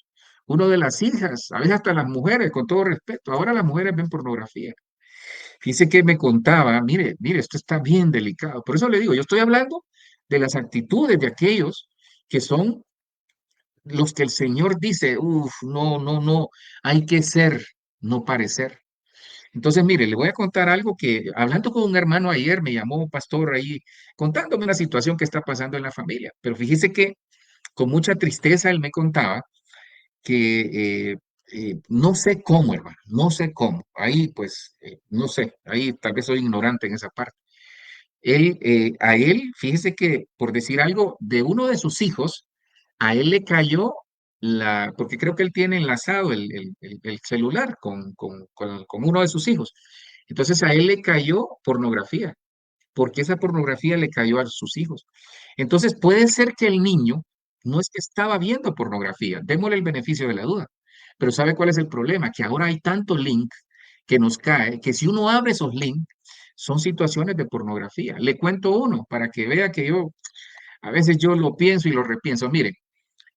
uno de las hijas, a veces hasta las mujeres, con todo respeto, ahora las mujeres ven pornografía. Fíjese que me contaba, mire, esto está bien delicado. Por eso le digo, yo estoy hablando de las actitudes de aquellos que son los que el Señor dice, uff, no, no, no, hay que ser, no parecer. Entonces, mire, le voy a contar algo que, hablando con un hermano ayer, me llamó un pastor ahí, contándome una situación que está pasando en la familia. Pero fíjese que con mucha tristeza él me contaba que no sé cómo, hermano, no sé cómo. Ahí, pues, no sé, ahí tal vez soy ignorante en esa parte. A él, fíjese que, por decir algo, de uno de sus hijos, a él le cayó porque creo que él tiene enlazado el celular con uno de sus hijos. Entonces a él le cayó pornografía, porque esa pornografía le cayó a sus hijos. Entonces puede ser que el niño no es que estaba viendo pornografía, démosle el beneficio de la duda, pero ¿sabe cuál es el problema? Que ahora hay tanto link que nos cae, que si uno abre esos links, son situaciones de pornografía. Le cuento uno para que vea que a veces yo lo pienso y lo repienso. Mire,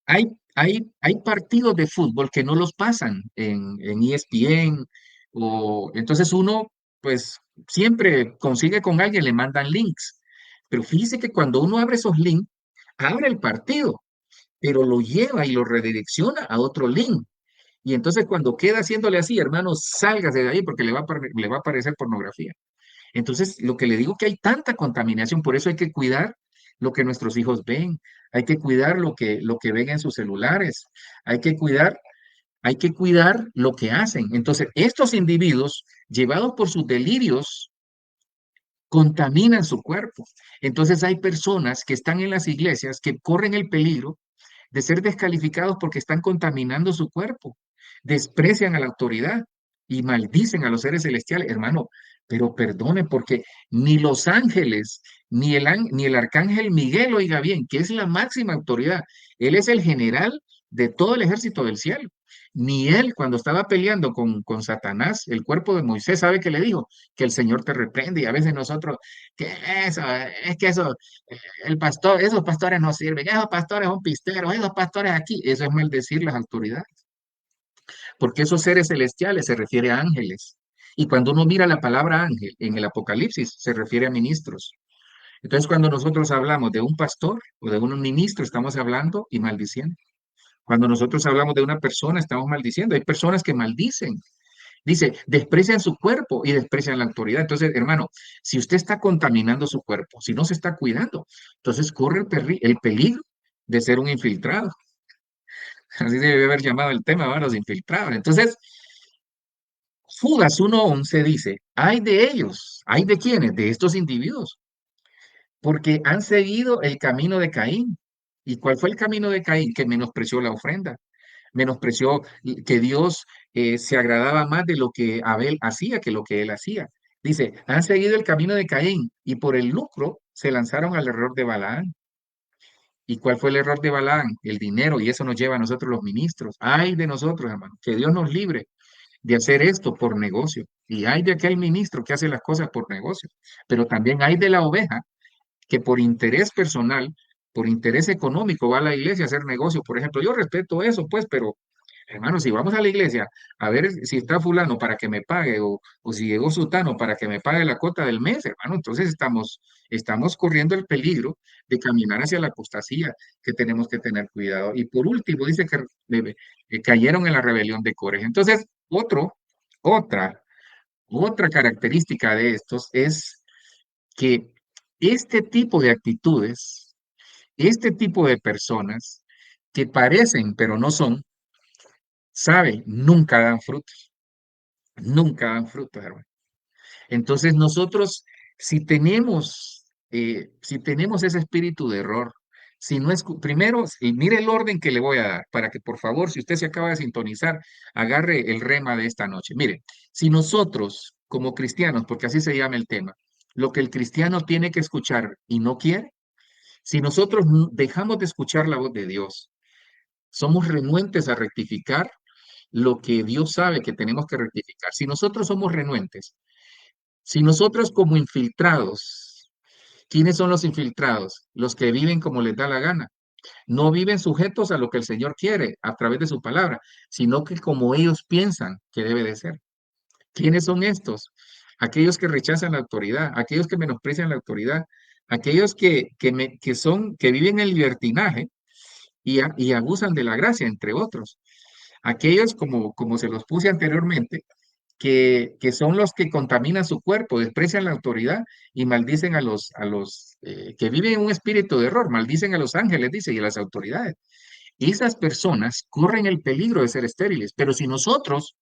hay partidos de fútbol que no los pasan en ESPN, o entonces uno, pues, siempre consigue con alguien, le mandan links. Pero fíjese que cuando uno abre esos links, abre el partido, pero lo lleva y lo redirecciona a otro link. Y entonces cuando queda haciéndole así, hermano, sálgase de ahí porque le va a aparecer pornografía. Entonces, lo que le digo que hay tanta contaminación, por eso hay que cuidar lo que nuestros hijos ven, hay que cuidar lo que ven en sus celulares, hay que cuidar, hay que cuidar lo que hacen. Entonces, estos individuos, llevados por sus delirios, contaminan su cuerpo. Entonces, hay personas que están en las iglesias que corren el peligro de ser descalificados porque están contaminando su cuerpo, desprecian a la autoridad y maldicen a los seres celestiales, hermano. Pero perdone, porque ni los ángeles, ni el arcángel Miguel, oiga bien, que es la máxima autoridad, él es el general de todo el ejército del cielo. Ni él, cuando estaba peleando con Satanás, el cuerpo de Moisés, ¿sabe qué le dijo? Que el Señor te reprende. Y a veces nosotros, que eso, es que eso, el pastor, esos pastores no sirven, esos pastores son pisteros, esos pastores aquí, eso es maldecir las autoridades, porque esos seres celestiales se refiere a ángeles. Y cuando uno mira la palabra ángel en el Apocalipsis, se refiere a ministros. Entonces, cuando nosotros hablamos de un pastor o de un ministro, estamos hablando y maldiciendo. Cuando nosotros hablamos de una persona, estamos maldiciendo. Hay personas que maldicen. Dice, desprecian su cuerpo y desprecian la autoridad. Entonces, hermano, si usted está contaminando su cuerpo, si no se está cuidando, entonces corre el peligro de ser un infiltrado. Así se debe haber llamado el tema, ¿verdad? Los infiltrados. Entonces, Judas 1:11 dice, hay de ellos, hay de quienes, de estos individuos, porque han seguido el camino de Caín. ¿Y cuál fue el camino de Caín? Que menospreció la ofrenda, menospreció que Dios se agradaba más de lo que Abel hacía que lo que él hacía. Dice, han seguido el camino de Caín y por el lucro se lanzaron al error de Balaán. ¿Y cuál fue el error de Balaán? El dinero, y eso nos lleva a nosotros los ministros. Ay de nosotros, hermano, que Dios nos libre de hacer esto por negocio. Y hay de aquel ministro que hace las cosas por negocio. Pero también hay de la oveja que por interés personal, por interés económico, va a la iglesia a hacer negocio. Por ejemplo, yo respeto eso, pues, pero hermano, si vamos a la iglesia a ver si está fulano para que me pague o si llegó sutano para que me pague la cuota del mes, hermano, entonces estamos corriendo el peligro de caminar hacia la apostasía, que tenemos que tener cuidado. Y por último, dice que cayeron en la rebelión de Cores. Entonces, otra, otra característica de estos es que este tipo de actitudes, este tipo de personas que parecen pero no son, sabe, nunca dan frutos, hermano. Entonces nosotros, si tenemos ese espíritu de error, si no es, primero, y mire el orden que le voy a dar, para que por favor, si usted se acaba de sintonizar, agarre el rema de esta noche. Mire, si nosotros, como cristianos, porque así se llama el tema, lo que el cristiano tiene que escuchar y no quiere, si nosotros dejamos de escuchar la voz de Dios, somos renuentes a rectificar lo que Dios sabe que tenemos que rectificar. Si nosotros somos renuentes, si nosotros como infiltrados, ¿quiénes son los infiltrados? Los que viven como les da la gana. No viven sujetos a lo que el Señor quiere a través de su palabra, sino que como ellos piensan que debe de ser. ¿Quiénes son estos? Aquellos que rechazan la autoridad, aquellos que menosprecian la autoridad, aquellos que viven en libertinaje y abusan de la gracia, entre otros. Aquellos, como se los puse anteriormente, que son los que contaminan su cuerpo, desprecian la autoridad y maldicen a los que viven en un espíritu de error, maldicen a los ángeles, dice, y a las autoridades. Esas personas corren el peligro de ser estériles, pero si nosotros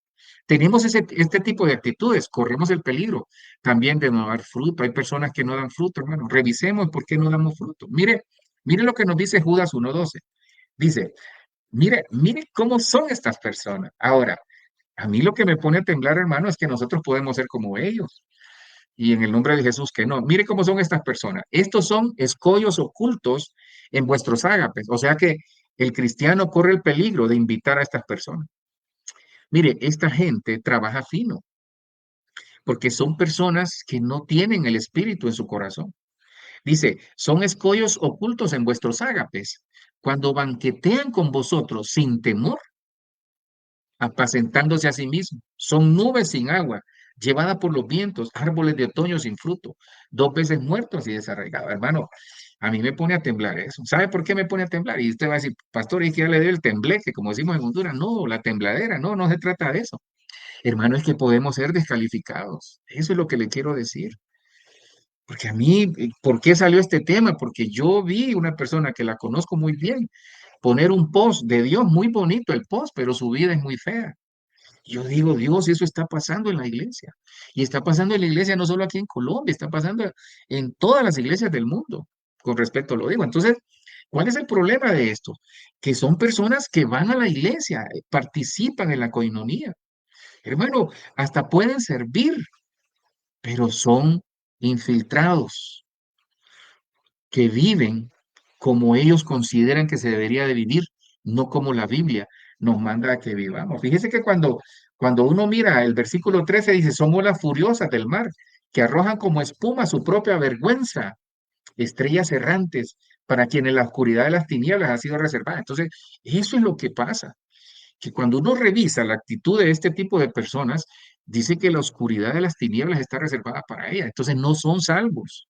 tenemos este tipo de actitudes, corremos el peligro también de no dar fruto. Hay personas que no dan fruto, hermano. Revisemos por qué no damos fruto. Mire lo que nos dice Judas 1:12. Dice, mire cómo son estas personas. Ahora, a mí lo que me pone a temblar, hermano, es que nosotros podemos ser como ellos. Y en el nombre de Jesús que no. Mire cómo son estas personas. Estos son escollos ocultos en vuestros ágapes. O sea que el cristiano corre el peligro de invitar a estas personas. Mire, esta gente trabaja fino porque son personas que no tienen el espíritu en su corazón. Dice, son escollos ocultos en vuestros ágapes cuando banquetean con vosotros sin temor apacentándose a sí mismo. Son nubes sin agua, llevadas por los vientos, árboles de otoño sin fruto, 2 veces muertos y desarraigados. Hermano, a mí me pone a temblar eso. ¿Sabe por qué me pone a temblar? Y usted va a decir, pastor, ¿y qué le dio el tembleque, como decimos en Honduras? No, la tembladera, no, no se trata de eso. Hermano, es que podemos ser descalificados. Eso es lo que le quiero decir. Porque a mí, ¿por qué salió este tema? Porque yo vi una persona que la conozco muy bien poner un post de Dios, muy bonito el post, pero su vida es muy fea. Yo digo, Dios, eso está pasando en la iglesia. Y está pasando en la iglesia no solo aquí en Colombia, está pasando en todas las iglesias del mundo. Con respecto lo digo. Entonces, ¿cuál es el problema de esto? Que son personas que van a la iglesia, participan en la coinonía. Hermano, hasta pueden servir, pero son infiltrados que viven como ellos consideran que se debería de vivir, no como la Biblia nos manda a que vivamos. Fíjese que cuando uno mira el versículo 13 dice, somos las furiosas del mar, que arrojan como espuma su propia vergüenza, estrellas errantes, para quienes la oscuridad de las tinieblas ha sido reservada. Entonces, eso es lo que pasa, que cuando uno revisa la actitud de este tipo de personas, dice que la oscuridad de las tinieblas está reservada para ellas. Entonces, no son salvos.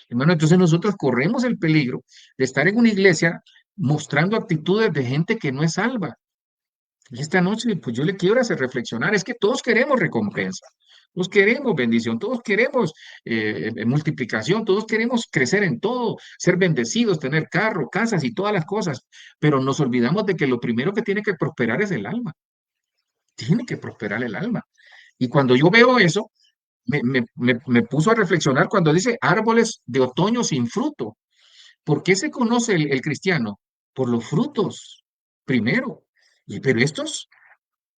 Hermano, entonces nosotros corremos el peligro de estar en una iglesia mostrando actitudes de gente que no es salva. Y esta noche, pues yo le quiero hacer reflexionar, es que todos queremos recompensa, todos queremos bendición, todos queremos multiplicación, todos queremos crecer en todo, ser bendecidos, tener carro, casas y todas las cosas, pero nos olvidamos de que lo primero que tiene que prosperar es el alma, tiene que prosperar el alma. Y cuando yo veo eso, me puso a reflexionar cuando dice árboles de otoño sin fruto. ¿Por qué se conoce el cristiano? Por los frutos, primero. Pero estos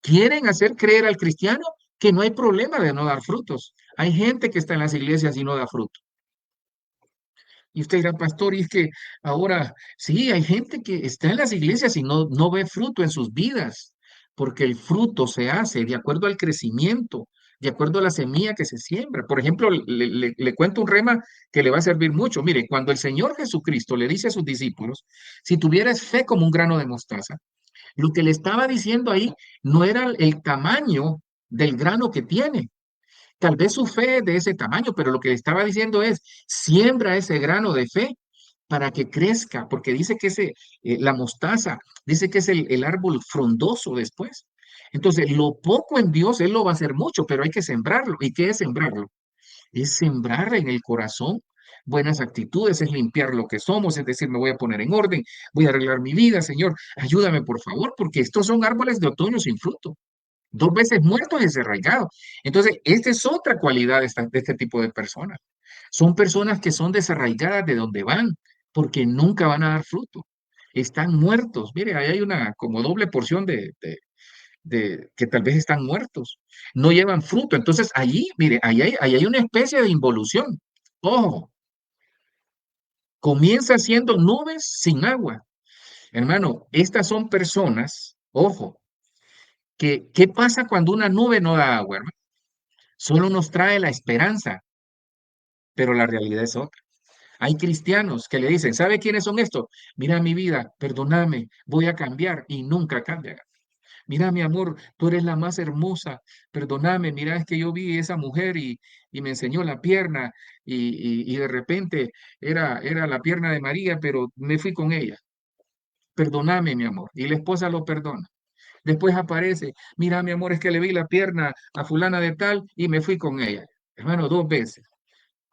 quieren hacer creer al cristiano que no hay problema de no dar frutos. Hay gente que está en las iglesias y no da fruto. Y usted dirá, pastor, y es que ahora sí, hay gente que está en las iglesias y no ve fruto en sus vidas, porque el fruto se hace de acuerdo al crecimiento, de acuerdo a la semilla que se siembra. Por ejemplo, le cuento un rema que le va a servir mucho. Mire, cuando el Señor Jesucristo le dice a sus discípulos, si tuvieras fe como un grano de mostaza, lo que le estaba diciendo ahí no era el tamaño del grano que tiene. Tal vez su fe es de ese tamaño, pero lo que le estaba diciendo es, siembra ese grano de fe para que crezca, porque dice que la mostaza, dice que es el árbol frondoso después. Entonces, lo poco en Dios, Él lo va a hacer mucho, pero hay que sembrarlo. ¿Y qué es sembrarlo? Es sembrar en el corazón buenas actitudes, es limpiar lo que somos, es decir, me voy a poner en orden, voy a arreglar mi vida, Señor, ayúdame por favor, porque estos son árboles de otoño sin fruto, dos veces muertos y desarraigados. Entonces, esta es otra cualidad de este tipo de personas. Son personas que son desarraigadas de donde van, porque nunca van a dar fruto. Están muertos. Mire, ahí hay una como doble porción de que tal vez están muertos, no llevan fruto. Entonces, allí, mire, ahí hay una especie de involución. Ojo, comienza siendo nubes sin agua. Hermano, estas son personas, ojo, que ¿qué pasa cuando una nube no da agua, hermano? Solo nos trae la esperanza, pero la realidad es otra. Hay cristianos que le dicen, ¿sabe quiénes son estos? Mira mi vida, perdóname, voy a cambiar y nunca cambian. Mira, mi amor, tú eres la más hermosa, perdóname, mira, es que yo vi esa mujer y me enseñó la pierna y de repente era la pierna de María, pero me fui con ella. Perdóname, mi amor. Y la esposa lo perdona. Después aparece, mira, mi amor, es que le vi la pierna a fulana de tal y me fui con ella. Hermano, dos veces,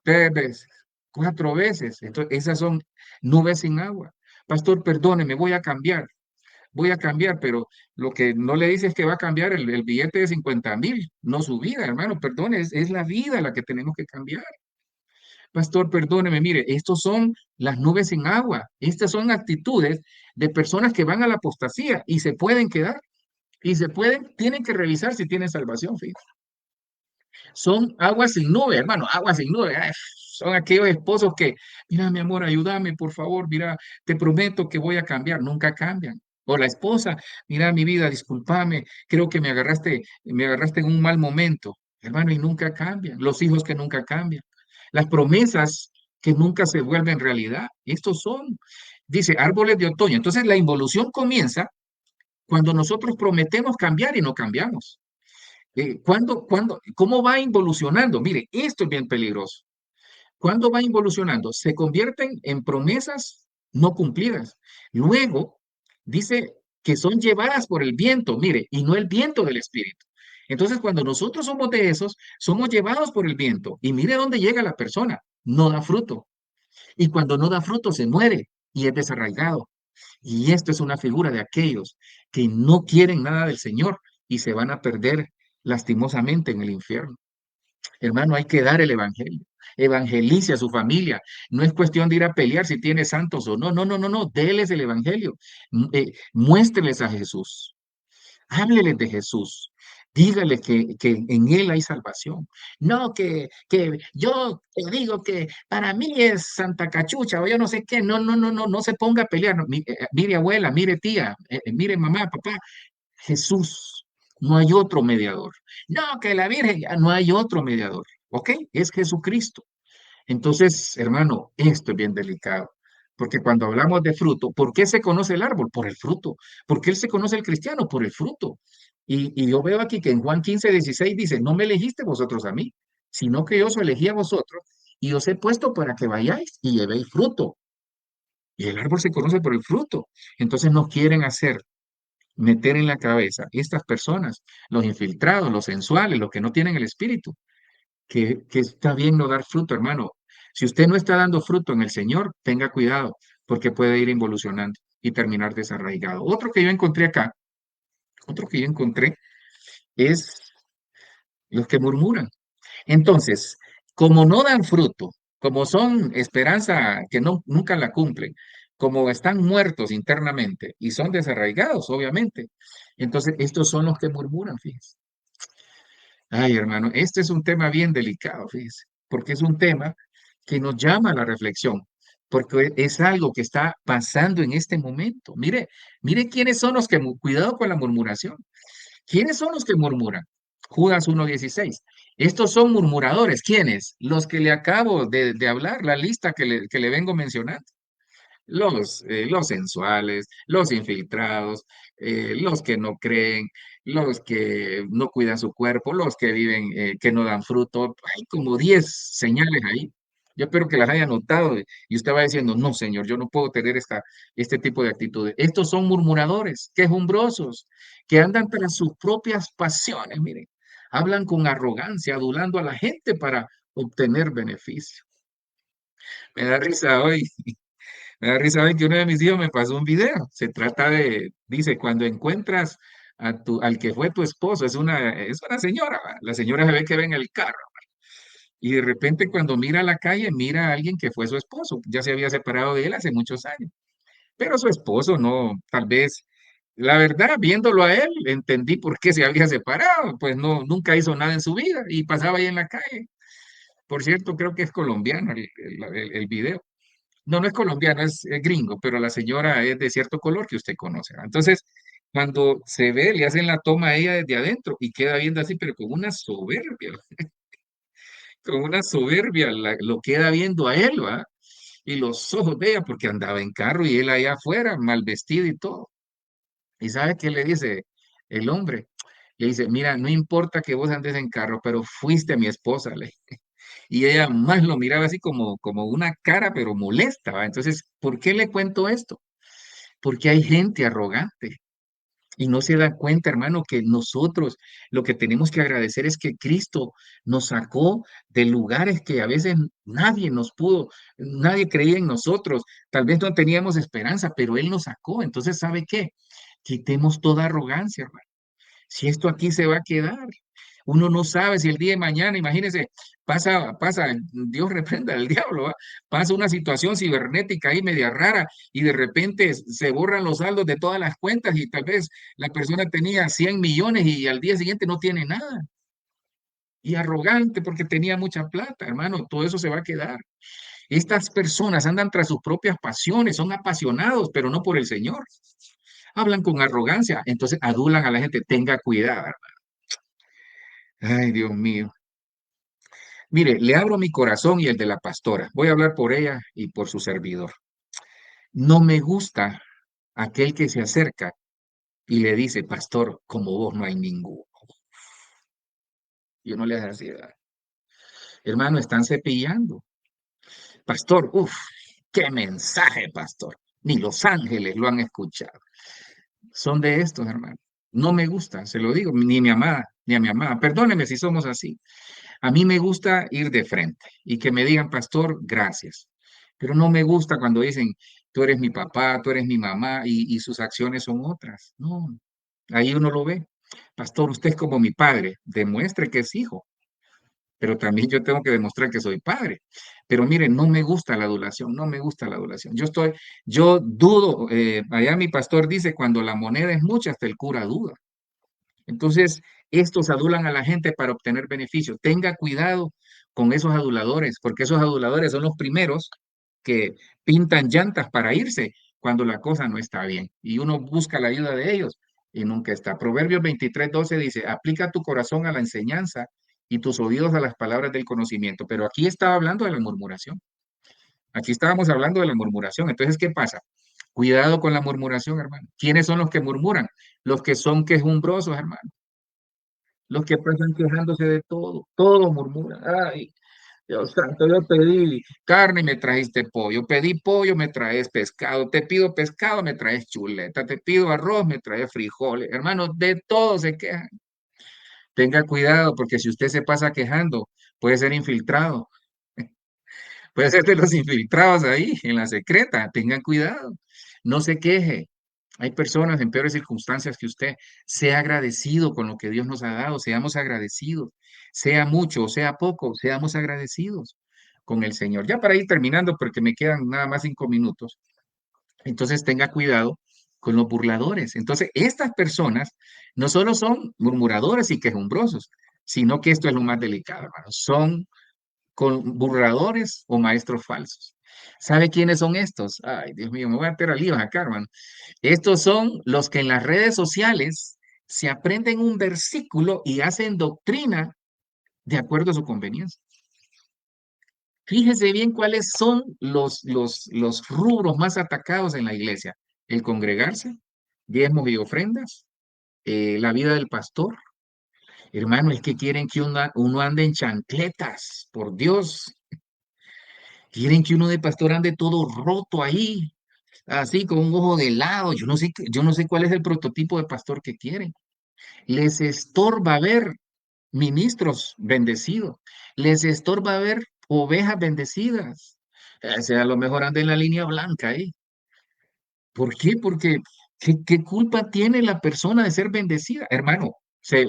tres veces, cuatro veces. Entonces, esas son nubes sin agua. Pastor, perdóneme, voy a cambiar, pero lo que no le dice es que va a cambiar el billete de 50,000, no su vida, hermano, perdone, es la vida la que tenemos que cambiar. Pastor, perdóneme, mire, estos son las nubes sin agua, estas son actitudes de personas que van a la apostasía y se pueden quedar, y tienen que revisar si tienen salvación, fíjate. Son aguas sin nube, hermano, aguas sin nube. Ay, son aquellos esposos que, mira, mi amor, ayúdame, por favor, mira, te prometo que voy a cambiar, nunca cambian. O la esposa, mira, mi vida, discúlpame, creo que me agarraste en un mal momento, hermano, y nunca cambian. Los hijos que nunca cambian. Las promesas que nunca se vuelven realidad. Estos son, dice, árboles de otoño. Entonces la involución comienza cuando nosotros prometemos cambiar y no cambiamos. ¿Cómo va involucionando? Mire, esto es bien peligroso. ¿Cuándo va involucionando? Se convierten en promesas no cumplidas. Luego, dice que son llevadas por el viento, mire, y no el viento del Espíritu. Entonces, cuando nosotros somos de esos, somos llevados por el viento. Y mire dónde llega la persona. No da fruto. Y cuando no da fruto, se muere y es desarraigado. Y esto es una figura de aquellos que no quieren nada del Señor y se van a perder lastimosamente en el infierno. Hermano, hay que dar el evangelio. Evangelice a su familia. No es cuestión de ir a pelear si tiene santos o no. No, no, no, no. Déles el evangelio. Muéstreles a Jesús. Hábleles de Jesús. Dígale que en Él hay salvación. No, que yo te digo que para mí es Santa Cachucha o yo no sé qué. No, no, no, no, no se ponga a pelear. No, mire abuela, mire tía, mire mamá, papá. Jesús, no hay otro mediador. No, que la Virgen, ya no hay otro mediador. ¿Ok? Es Jesucristo. Entonces, hermano, esto es bien delicado. Porque cuando hablamos de fruto, ¿por qué se conoce el árbol? Por el fruto. ¿Por qué él se conoce el cristiano? Por el fruto. Y yo veo aquí que en Juan 15:16 dice, no me elegiste vosotros a mí, sino que yo os elegí a vosotros y os he puesto para que vayáis y llevéis fruto. Y el árbol se conoce por el fruto. Entonces nos quieren hacer meter en la cabeza estas personas, los infiltrados, los sensuales, los que no tienen el espíritu, que está bien no dar fruto, hermano. Si usted no está dando fruto en el Señor, tenga cuidado, porque puede ir involucionando y terminar desarraigado. Otro que yo encontré es los que murmuran. Entonces, como no dan fruto, como son esperanza que no, nunca la cumplen, como están muertos internamente y son desarraigados, obviamente, entonces estos son los que murmuran, fíjense. Ay, hermano, este es un tema bien delicado, fíjese, porque es un tema que nos llama a la reflexión, porque es algo que está pasando en este momento. Mire quiénes son los que, cuidado con la murmuración. ¿Quiénes son los que murmuran? Judas 1:16. Estos son murmuradores. ¿Quiénes? Los que le acabo de hablar, la lista que le vengo mencionando. Los sensuales, los infiltrados, los que no creen, los que no cuidan su cuerpo, los que viven, que no dan fruto. Hay como 10 señales ahí. Yo espero que las haya notado y usted va diciendo, no, señor, yo no puedo tener este tipo de actitudes. Estos son murmuradores, quejumbrosos, que andan tras sus propias pasiones, miren. Hablan con arrogancia, adulando a la gente para obtener beneficio. Me da risa hoy Me da risa ver que uno de mis hijos me pasó un video. Se trata dice, cuando encuentras al que fue tu esposo, es una señora, ¿va? La señora se ve que ve en el carro y de repente cuando mira a la calle, mira a alguien que fue su esposo. Ya se había separado de él hace muchos años, pero su esposo no, tal vez, la verdad, viéndolo a él, entendí por qué se había separado, pues no, nunca hizo nada en su vida y pasaba ahí en la calle. Por cierto, creo que es colombiano el video. No, no es colombiano, es gringo, pero la señora es de cierto color que usted conoce, ¿va? Entonces, cuando se ve, le hacen la toma a ella desde adentro y queda viendo así, pero con una soberbia, lo queda viendo a él, ¿va? Y los ojos de ella, porque andaba en carro y él allá afuera, mal vestido y todo. ¿Y sabe qué le dice el hombre? Le dice, mira, no importa que vos andes en carro, pero fuiste mi esposa, le. Y ella más lo miraba así como una cara, pero molesta, ¿va? Entonces, ¿por qué le cuento esto? Porque hay gente arrogante y no se da cuenta, hermano, que nosotros lo que tenemos que agradecer es que Cristo nos sacó de lugares que a veces nadie nos pudo, nadie creía en nosotros, tal vez no teníamos esperanza, pero Él nos sacó. Entonces, ¿sabe qué? Quitemos toda arrogancia, hermano. Si esto aquí se va a quedar, uno no sabe si el día de mañana, imagínese, Dios reprenda al diablo, ¿va? Pasa una situación cibernética ahí media rara y de repente se borran los saldos de todas las cuentas y tal vez la persona tenía 100 millones y al día siguiente no tiene nada. Y arrogante porque tenía mucha plata, hermano, todo eso se va a quedar. Estas personas andan tras sus propias pasiones, son apasionados, pero no por el Señor. Hablan con arrogancia, entonces adulan a la gente. Tenga cuidado. Ay, Dios mío. Mire, le abro mi corazón y el de la pastora. Voy a hablar por ella y por su servidor. No me gusta aquel que se acerca y le dice, pastor, como vos no hay ninguno. Yo no le hago así, ¿verdad? Hermano, están cepillando. Pastor, uff, qué mensaje, pastor. Ni los ángeles lo han escuchado. Son de estos, hermano. No me gusta, se lo digo, ni mi amada, ni a mi amada. Perdóneme si somos así. A mí me gusta ir de frente y que me digan, pastor, gracias. Pero no me gusta cuando dicen, tú eres mi papá, tú eres mi mamá y sus acciones son otras. No, ahí uno lo ve. Pastor, usted es como mi padre, demuestre que es hijo, pero también yo tengo que demostrar que soy padre. Pero miren, no me gusta la adulación, no me gusta la adulación. Yo dudo, allá mi pastor dice, cuando la moneda es mucha, hasta el cura duda. Entonces, estos adulan a la gente para obtener beneficios. Tenga cuidado con esos aduladores, porque esos aduladores son los primeros que pintan llantas para irse cuando la cosa no está bien. Y uno busca la ayuda de ellos y nunca está. Proverbios 23:12 dice, aplica tu corazón a la enseñanza y tus oídos a las palabras del conocimiento. Pero aquí estaba hablando de la murmuración. Aquí estábamos hablando de la murmuración. Entonces, ¿qué pasa? Cuidado con la murmuración, hermano. ¿Quiénes son los que murmuran? Los que son quejumbrosos, hermano. Los que pasan quejándose de todo, todo murmuran. Ay, Dios santo, yo pedí carne y me trajiste pollo, pedí pollo, me traes pescado, te pido pescado, me traes chuleta, te pido arroz, me traes frijoles. Hermano, de todo se quejan. Tenga cuidado porque si usted se pasa quejando, puede ser infiltrado, puede ser de los infiltrados ahí en la secreta. Tengan cuidado, no se queje. Hay personas en peores circunstancias que usted. Sea agradecido con lo que Dios nos ha dado, seamos agradecidos, sea mucho o sea poco, seamos agradecidos con el Señor. Ya para ir terminando, porque me quedan nada más 5 minutos, entonces tenga cuidado con los burladores. Entonces, estas personas no solo son murmuradores y quejumbrosos, sino que esto es lo más delicado, hermano. Son con burladores o maestros falsos. ¿Sabe quiénes son estos? Ay, Dios mío, me voy a meter a líos acá, hermano. Estos son los que en las redes sociales se aprenden un versículo y hacen doctrina de acuerdo a su conveniencia. Fíjese bien cuáles son los rubros más atacados en la iglesia. El congregarse, diezmos y ofrendas, la vida del pastor. Hermano, es que quieren que uno ande en chancletas, por Dios. Quieren que uno de pastor ande todo roto ahí, así con un ojo de lado. Yo no sé cuál es el prototipo de pastor que quieren. Les estorba ver ministros bendecidos. Les estorba ver ovejas bendecidas. O sea, a lo mejor anda en la línea blanca ahí. ¿Por qué? Porque ¿qué culpa tiene la persona de ser bendecida? Hermano, se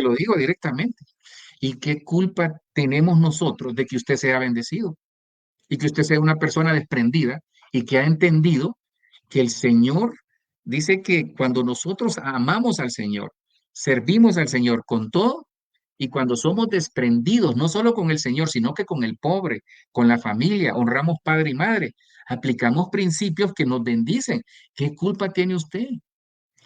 lo digo directamente. ¿Y qué culpa tenemos nosotros de que usted sea bendecido? Y que usted sea una persona desprendida y que ha entendido que el Señor dice que cuando nosotros amamos al Señor, servimos al Señor con todo, y cuando somos desprendidos, no solo con el Señor, sino que con el pobre, con la familia, honramos padre y madre, aplicamos principios que nos bendicen. ¿Qué culpa tiene usted?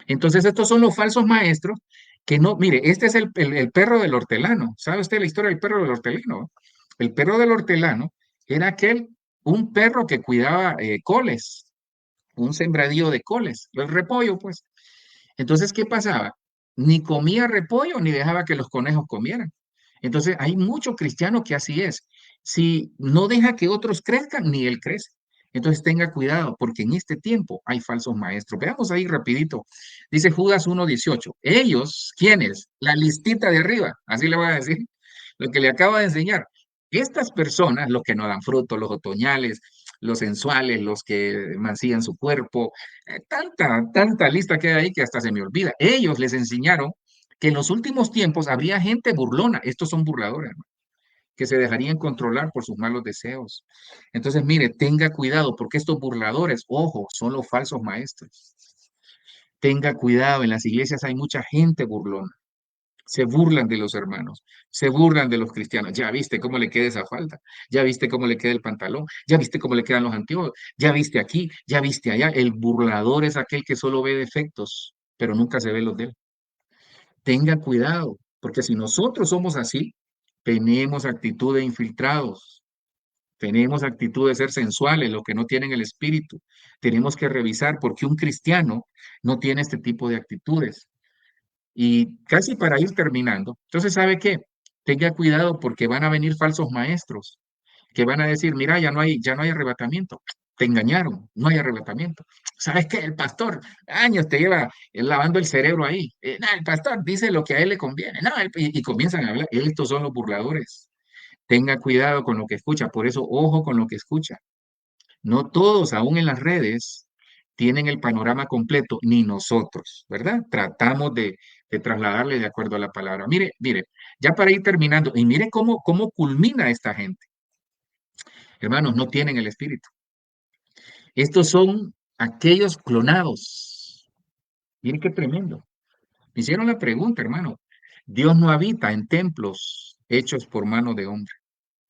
Entonces, estos son los falsos maestros que no, mire, este es el perro del hortelano. ¿Sabe usted la historia del perro del hortelano? El perro del hortelano era un perro que cuidaba coles, un sembradío de coles, el repollo, pues. Entonces, ¿qué pasaba? Ni comía repollo ni dejaba que los conejos comieran. Entonces, hay mucho cristiano que así es. Si no deja que otros crezcan, ni él crece. Entonces, tenga cuidado, porque en este tiempo hay falsos maestros. Veamos ahí rapidito. Dice Judas 1:18. Ellos, ¿quiénes? La listita de arriba, así le voy a decir, lo que le acabo de enseñar. Estas personas, los que no dan fruto, los otoñales, los sensuales, los que mancillan su cuerpo, tanta lista que hay ahí que hasta se me olvida. Ellos les enseñaron que en los últimos tiempos habría gente burlona, estos son burladores, hermano, que se dejarían controlar por sus malos deseos. Entonces, mire, tenga cuidado, porque estos burladores, ojo, son los falsos maestros. Tenga cuidado, en las iglesias hay mucha gente burlona. Se burlan de los hermanos, se burlan de los cristianos. Ya viste cómo le queda esa falda, ya viste cómo le queda el pantalón, ya viste cómo le quedan los anteojos, ya viste aquí, ya viste allá. El burlador es aquel que solo ve defectos, pero nunca se ve los de él. Tenga cuidado, porque si nosotros somos así, tenemos actitud de infiltrados, tenemos actitud de ser sensuales, los que no tienen el espíritu. Tenemos que revisar por qué un cristiano no tiene este tipo de actitudes. Y casi para ir terminando, entonces, ¿sabe qué? Tenga cuidado porque van a venir falsos maestros que van a decir, mira, ya no hay arrebatamiento. Te engañaron, no hay arrebatamiento. ¿Sabes qué? El pastor años te lleva lavando el cerebro ahí. No, el pastor dice lo que a él le conviene. No, y comienzan a hablar. Estos son los burladores. Tenga cuidado con lo que escucha. Por eso, ojo con lo que escucha. No todos, aún en las redes, tienen el panorama completo, ni nosotros, ¿verdad? Tratamos de trasladarle de acuerdo a la palabra. Mire, ya para ir terminando, y mire cómo culmina esta gente. Hermanos, no tienen el espíritu. Estos son aquellos clonados. Mire qué tremendo. Me hicieron la pregunta, hermano. Dios no habita en templos hechos por mano de hombre.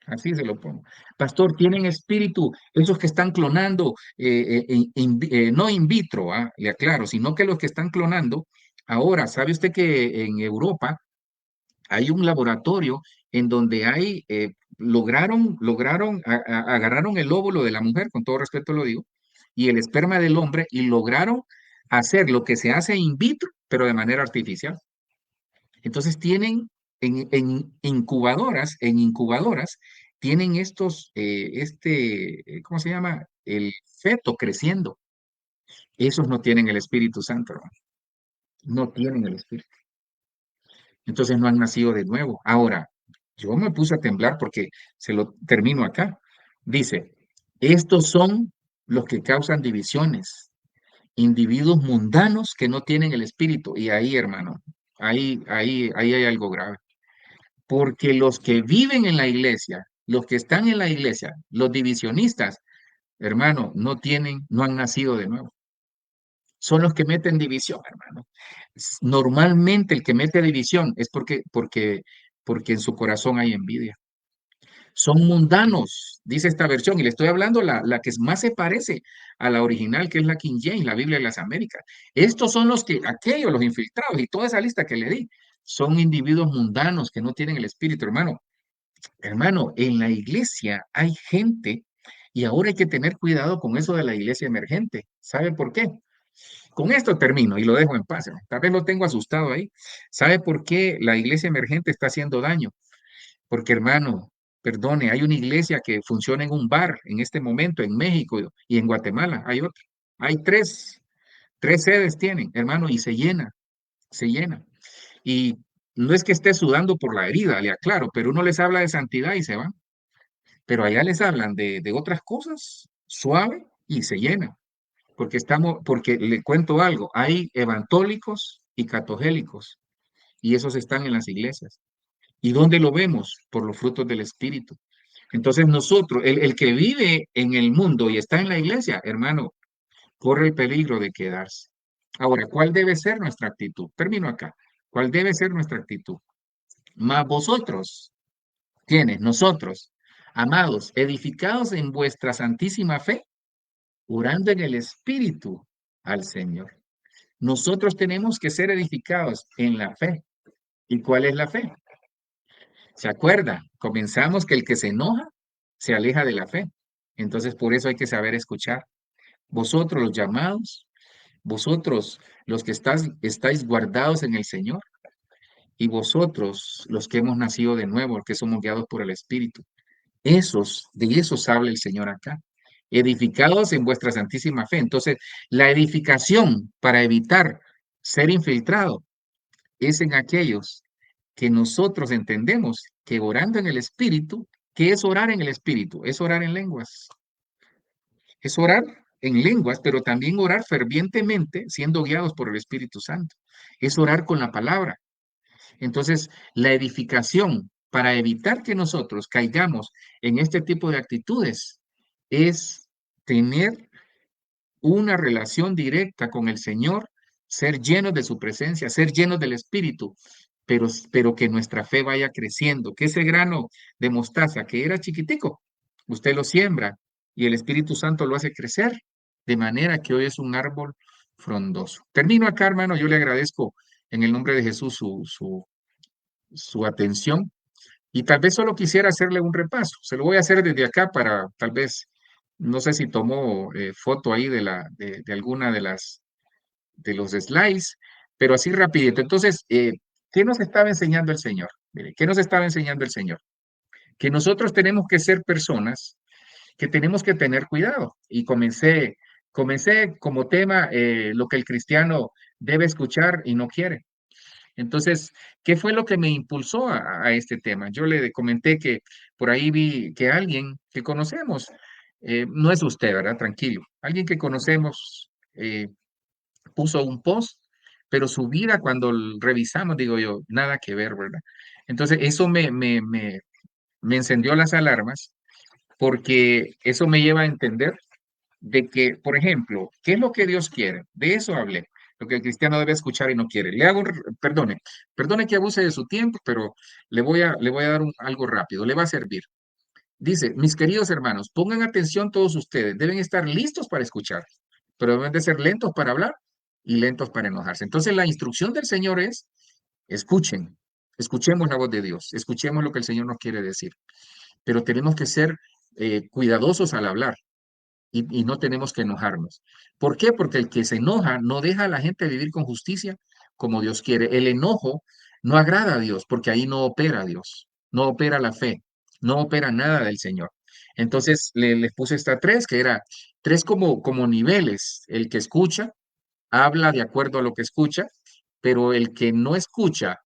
Así se lo pongo. Pastor, tienen espíritu, esos que están clonando, no in vitro, le aclaro, sino que los que están clonando. Ahora, ¿sabe usted que en Europa hay un laboratorio en donde agarraron el óvulo de la mujer, con todo respeto lo digo, y el esperma del hombre, y lograron hacer lo que se hace in vitro, pero de manera artificial? Entonces tienen en incubadoras tienen ¿cómo se llama? El feto creciendo. Esos no tienen el Espíritu Santo, hermano. No tienen el Espíritu. Entonces no han nacido de nuevo. Ahora, yo me puse a temblar porque se lo termino acá. Dice, estos son los que causan divisiones, individuos mundanos que no tienen el Espíritu. Y ahí, hermano, ahí hay algo grave. Porque los que viven en la iglesia, los que están en la iglesia, los divisionistas, hermano, no han nacido de nuevo. Son los que meten división, hermano. Normalmente el que mete división es porque en su corazón hay envidia. Son mundanos, dice esta versión, y le estoy hablando la que más se parece a la original, que es la King James, la Biblia de las Américas. Estos son aquellos, los infiltrados, y toda esa lista que le di, son individuos mundanos que no tienen el espíritu, hermano. Hermano, en la iglesia hay gente, y ahora hay que tener cuidado con eso de la iglesia emergente. ¿Sabe por qué? Con esto termino y lo dejo en paz, hermano. Tal vez lo tengo asustado ahí. ¿Sabe por qué la iglesia emergente está haciendo daño? Porque, hermano, perdone, hay una iglesia que funciona en un bar en este momento en México y en Guatemala. Hay otra. Hay tres sedes tienen, hermano, y se llena, se llena. Y no es que esté sudando por la herida, le aclaro, pero uno les habla de santidad y se van. Pero allá les hablan de otras cosas, suave, y se llena. Porque le cuento algo, hay evantólicos y catogélicos, y esos están en las iglesias. ¿Y dónde lo vemos? Por los frutos del Espíritu. Entonces nosotros, el que vive en el mundo y está en la iglesia, hermano, corre el peligro de quedarse. Ahora, ¿cuál debe ser nuestra actitud? Termino acá. ¿Cuál debe ser nuestra actitud? Mas vosotros, ¿quiénes? Nosotros, amados, edificados en vuestra santísima fe, orando en el Espíritu al Señor. Nosotros tenemos que ser edificados en la fe. ¿Y cuál es la fe? ¿Se acuerda? Comenzamos que el que se enoja se aleja de la fe. Entonces, por eso hay que saber escuchar. Vosotros los llamados, vosotros los que estáis guardados en el Señor, y vosotros los que hemos nacido de nuevo, que somos guiados por el Espíritu. De esos habla el Señor acá. Edificados en vuestra santísima fe. Entonces, la edificación para evitar ser infiltrado es en aquellos que nosotros entendemos que orando en el Espíritu, ¿qué es orar en el Espíritu? Es orar en lenguas. Es orar en lenguas, pero también orar fervientemente, siendo guiados por el Espíritu Santo. Es orar con la palabra. Entonces, la edificación para evitar que nosotros caigamos en este tipo de actitudes es tener una relación directa con el Señor, ser llenos de su presencia, ser llenos del Espíritu, pero que nuestra fe vaya creciendo, que ese grano de mostaza que era chiquitico, usted lo siembra y el Espíritu Santo lo hace crecer, de manera que hoy es un árbol frondoso. Termino acá, hermano, yo le agradezco en el nombre de Jesús su atención y tal vez solo quisiera hacerle un repaso. Se lo voy a hacer desde acá para tal vez, no sé si tomó foto ahí de alguna de los slides, pero así rapidito. Entonces, ¿qué nos estaba enseñando el Señor? Mire, ¿qué nos estaba enseñando el Señor? Que nosotros tenemos que ser personas que tenemos que tener cuidado. Y comencé como tema lo que el cristiano debe escuchar y no quiere. Entonces, ¿qué fue lo que me impulsó a este tema? Yo le comenté que por ahí vi que alguien que conocemos, no es usted, ¿verdad? Tranquilo. Alguien que conocemos puso un post, pero su vida cuando revisamos, digo yo, nada que ver, ¿verdad? Entonces, eso me encendió las alarmas porque eso me lleva a entender de que, por ejemplo, ¿qué es lo que Dios quiere? De eso hablé, lo que el cristiano debe escuchar y no quiere. Perdone que abuse de su tiempo, pero le voy a dar algo rápido, le va a servir. Dice, mis queridos hermanos, pongan atención todos ustedes, deben estar listos para escuchar, pero deben de ser lentos para hablar y lentos para enojarse. Entonces, la instrucción del Señor es, escuchen, escuchemos la voz de Dios, escuchemos lo que el Señor nos quiere decir, pero tenemos que ser cuidadosos al hablar y no tenemos que enojarnos. ¿Por qué? Porque el que se enoja no deja a la gente vivir con justicia como Dios quiere. El enojo no agrada a Dios porque ahí no opera Dios, no opera la fe. no opera nada del Señor. Entonces les puse esta tres, que era tres como niveles. El que escucha habla de acuerdo a lo que escucha, pero el que no escucha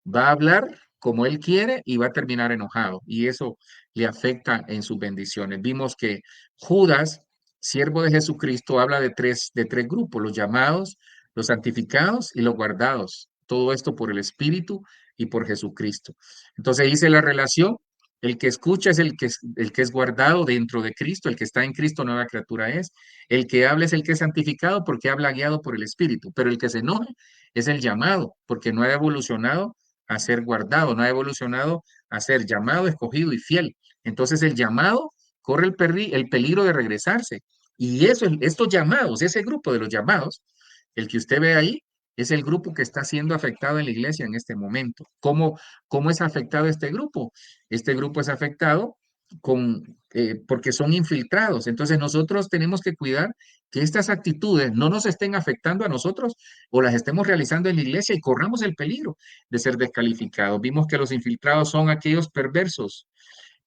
va a hablar como él quiere y va a terminar enojado, y eso le afecta en sus bendiciones. Vimos que Judas, siervo de Jesucristo, habla de tres grupos: los llamados, los santificados y los guardados. Todo esto por el Espíritu y por Jesucristo. Entonces dice la relación: el que escucha es el que es guardado dentro de Cristo, el que está en Cristo, nueva criatura es. El que habla es el que es santificado porque habla guiado por el Espíritu, pero el que se enoja es el llamado, porque no ha evolucionado a ser guardado, no ha evolucionado a ser llamado, escogido y fiel. Entonces el llamado corre el peligro de regresarse. Y eso, estos llamados, ese grupo de los llamados, el que usted ve ahí, es el grupo que está siendo afectado en la iglesia en este momento. ¿Cómo es afectado este grupo? Este grupo es afectado porque son infiltrados. Entonces nosotros tenemos que cuidar que estas actitudes no nos estén afectando a nosotros o las estemos realizando en la iglesia y corramos el peligro de ser descalificados. Vimos que los infiltrados son aquellos perversos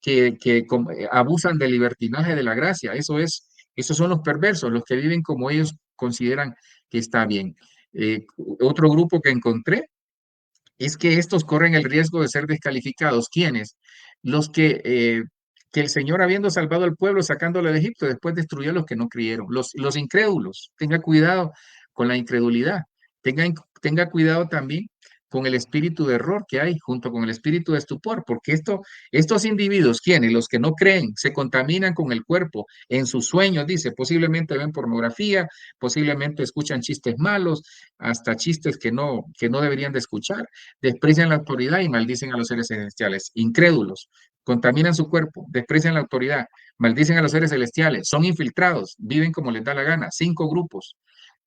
que abusan del libertinaje de la gracia. Esos son los perversos, los que viven como ellos consideran que está bien. Otro grupo que encontré es que estos corren el riesgo de ser descalificados. ¿Quiénes? Los que el Señor, habiendo salvado al pueblo, sacándolo de Egipto, después destruyó a los que no creyeron. Los incrédulos. Tenga cuidado con la incredulidad. Tenga cuidado también con el espíritu de error que hay junto con el espíritu de estupor, porque estos individuos, ¿quiénes? Los que no creen, se contaminan con el cuerpo en sus sueños, dice, posiblemente ven pornografía, posiblemente escuchan chistes malos, hasta chistes que no deberían de escuchar, desprecian la autoridad y maldicen a los seres celestiales. Incrédulos, contaminan su cuerpo, desprecian la autoridad, maldicen a los seres celestiales, son infiltrados, viven como les da la gana. 5 grupos,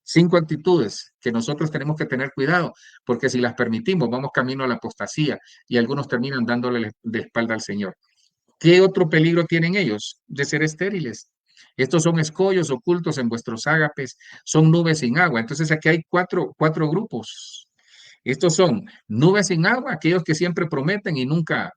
5 actitudes que nosotros tenemos que tener cuidado, porque si las permitimos, vamos camino a la apostasía y algunos terminan dándole de espalda al Señor. ¿Qué otro peligro tienen ellos? De ser estériles. Estos son escollos ocultos en vuestros ágapes, son nubes sin agua. Entonces aquí hay cuatro grupos. Estos son nubes sin agua, aquellos que siempre prometen y nunca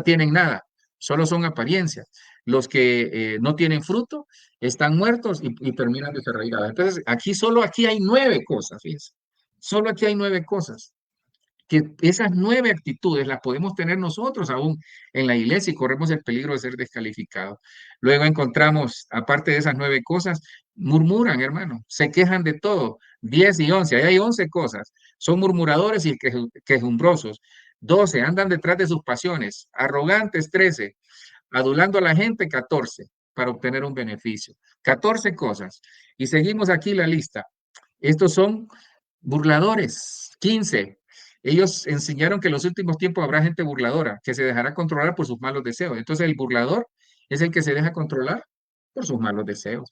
tienen nada, solo son apariencias. Los que no tienen fruto están muertos y terminan desarraigados. Entonces, solo aquí hay 9 cosas, fíjense. Solo aquí hay 9 cosas, que esas 9 actitudes las podemos tener nosotros aún en la iglesia y corremos el peligro de ser descalificados. Luego encontramos, aparte de esas 9 cosas, murmuran, hermano, se quejan de todo. 10 y 11, ahí hay 11 cosas. Son murmuradores y quejumbrosos. 12, andan detrás de sus pasiones. Arrogantes, 13. Adulando a la gente, 14, para obtener un beneficio. 14 cosas. Y seguimos aquí la lista. Estos son burladores, 15. Ellos enseñaron que en los últimos tiempos habrá gente burladora, que se dejará controlar por sus malos deseos. Entonces el burlador es el que se deja controlar por sus malos deseos.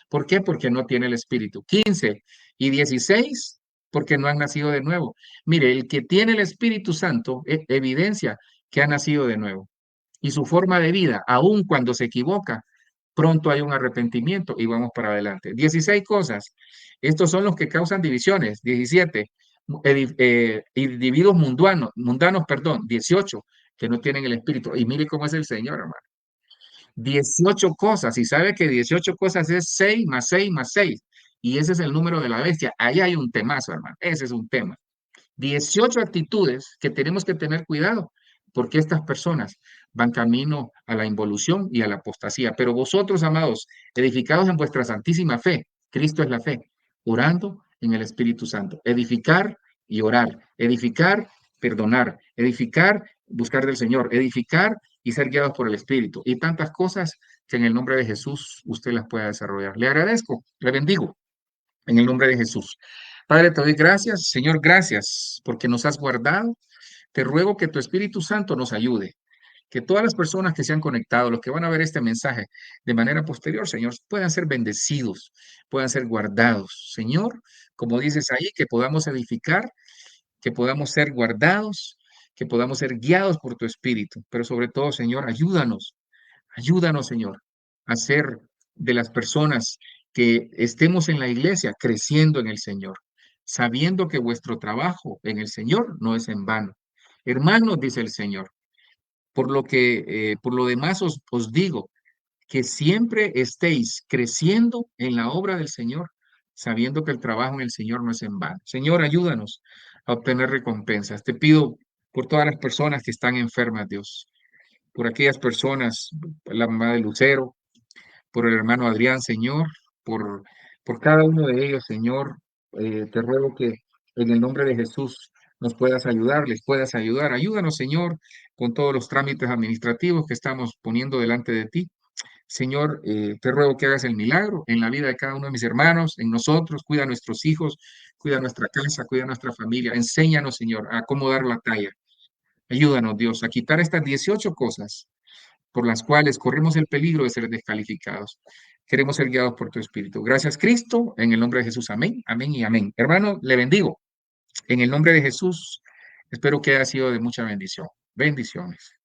¿Por qué? Porque no tiene el espíritu. 15 y 16, porque no han nacido de nuevo. Mire, el que tiene el Espíritu Santo evidencia que ha nacido de nuevo. Y su forma de vida, aun cuando se equivoca, pronto hay un arrepentimiento y vamos para adelante. 16 cosas. Estos son los que causan divisiones. 17, individuos mundanos, perdón. 18, que no tienen el espíritu. Y mire cómo es el Señor, hermano. 18 cosas. Y sabe que 18 cosas es 6 más 6 más 6. Y ese es el número de la bestia. Ahí hay un temazo, hermano. Ese es un tema. 18 actitudes que tenemos que tener cuidado, porque estas personas van camino a la involución y a la apostasía. Pero vosotros, amados, edificados en vuestra santísima fe, Cristo es la fe, orando en el Espíritu Santo. Edificar y orar. Edificar, perdonar. Edificar, buscar del Señor. Edificar y ser guiados por el Espíritu. Y tantas cosas que en el nombre de Jesús usted las pueda desarrollar. Le agradezco, le bendigo en el nombre de Jesús. Padre, te doy gracias, Señor, gracias porque nos has guardado. Te ruego que tu Espíritu Santo nos ayude, que todas las personas que se han conectado, los que van a ver este mensaje de manera posterior, Señor, puedan ser bendecidos, puedan ser guardados. Señor, como dices ahí, que podamos edificar, que podamos ser guardados, que podamos ser guiados por tu Espíritu. Pero sobre todo, Señor, ayúdanos, Señor, a ser de las personas que estemos en la iglesia creciendo en el Señor, sabiendo que vuestro trabajo en el Señor no es en vano. Hermanos, dice el Señor, Por lo demás os digo que siempre estéis creciendo en la obra del Señor, sabiendo que el trabajo en el Señor no es en vano. Señor, ayúdanos a obtener recompensas. Te pido por todas las personas que están enfermas, Dios, por aquellas personas, la mamá de Lucero, por el hermano Adrián, Señor, por, por cada uno de ellos, Señor, te ruego que en el nombre de Jesús nos puedas ayudar, les puedas ayudar. Ayúdanos, Señor, con todos los trámites administrativos que estamos poniendo delante de ti. Señor, te ruego que hagas el milagro en la vida de cada uno de mis hermanos, en nosotros, cuida a nuestros hijos, cuida nuestra casa, cuida a nuestra familia. Enséñanos, Señor, a cómo dar la talla. Ayúdanos, Dios, a quitar estas 18 cosas por las cuales corremos el peligro de ser descalificados. Queremos ser guiados por tu Espíritu. Gracias, Cristo, en el nombre de Jesús. Amén, amén y amén. Hermano, le bendigo. En el nombre de Jesús, espero que haya sido de mucha bendición. Bendiciones.